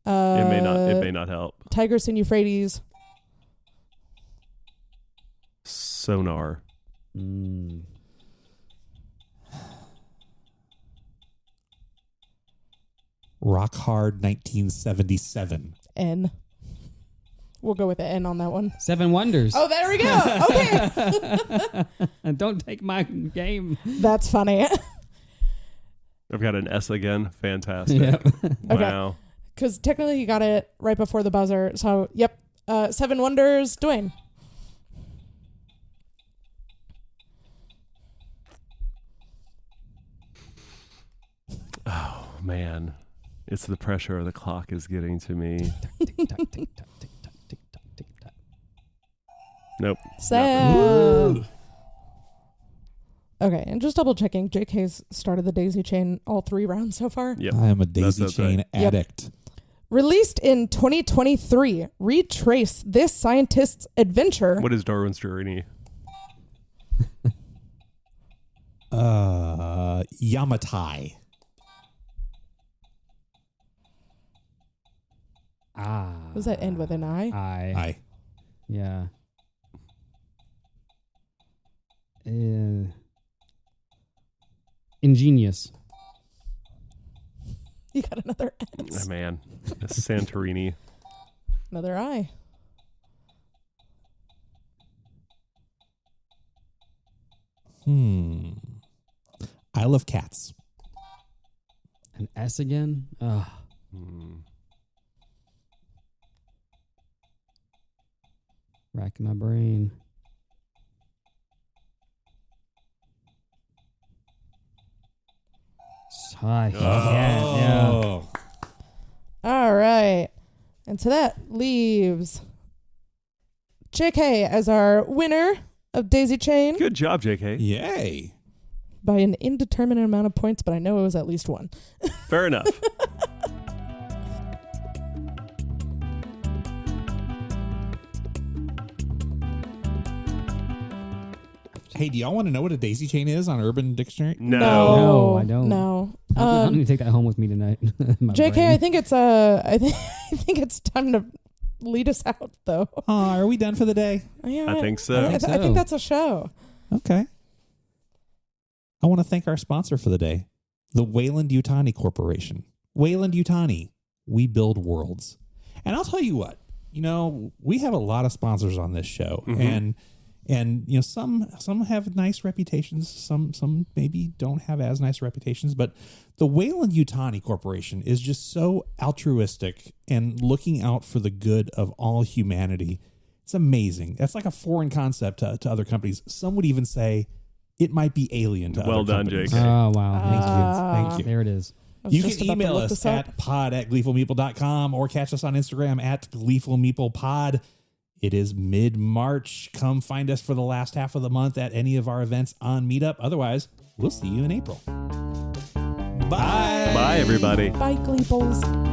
It may not help. Tigris and Euphrates. Sonar. Rock Hard 1977. N. We'll go with the N on that one. 7 Wonders. Oh, there we go. Okay. Don't take my game. That's funny. I've got an S again. Fantastic. Yep. Wow. Because technically you got it right before the buzzer. So, yep. 7 Wonders, Dwayne. Oh, man. It's the pressure of the clock is getting to me. Tick-tock, tick-tock, tick-tock, tick-tock, tick-tock. Nope. Sad. Okay, and just double checking. JK's started the daisy chain all 3 rounds so far. Yep. I am a daisy That's chain right. addict. Released in 2023, retrace this scientist's adventure. What is Darwin's Journey? Yamatai. Does that end with an I? I. Yeah. Ingenious. You got another Oh, S. man. Santorini. Another I. I love cats. An S again? Ugh. Racking my brain. Yeah. Oh. All right. And so that leaves JK as our winner of Daisy Chain Good job, JK. Yay. by an indeterminate amount of points, but I know it was at least 1. Fair enough. Hey, do y'all want to know what a daisy chain is on Urban Dictionary? No. No, I don't. No. I'm gonna take that home with me tonight. My JK, brain. I think it's I think it's time to lead us out, though. Are we done for the day? Yeah, I think so. I so. think that's a show. Okay. I want to thank our sponsor for the day, the Wayland-Yutani Corporation. Wayland-Yutani, we build worlds. And I'll tell you what, we have a lot of sponsors on this show, and some have nice reputations, some maybe don't have as nice reputations, but the Wayland-Yutani Corporation is just so altruistic and looking out for the good of all humanity. It's amazing. That's like a foreign concept to other companies. Some would even say it might be alien to Well other done, companies. JK. Oh, wow. Thank you. There it is. I was You just can about to email look us this up. at pod@gleefulmeeple.com or catch us on Instagram at gleefulmeeplepod. It is mid-March. Come find us for the last half of the month at any of our events on Meetup. Otherwise, we'll see you in April. Bye. Bye, everybody. Bye, Gleeples.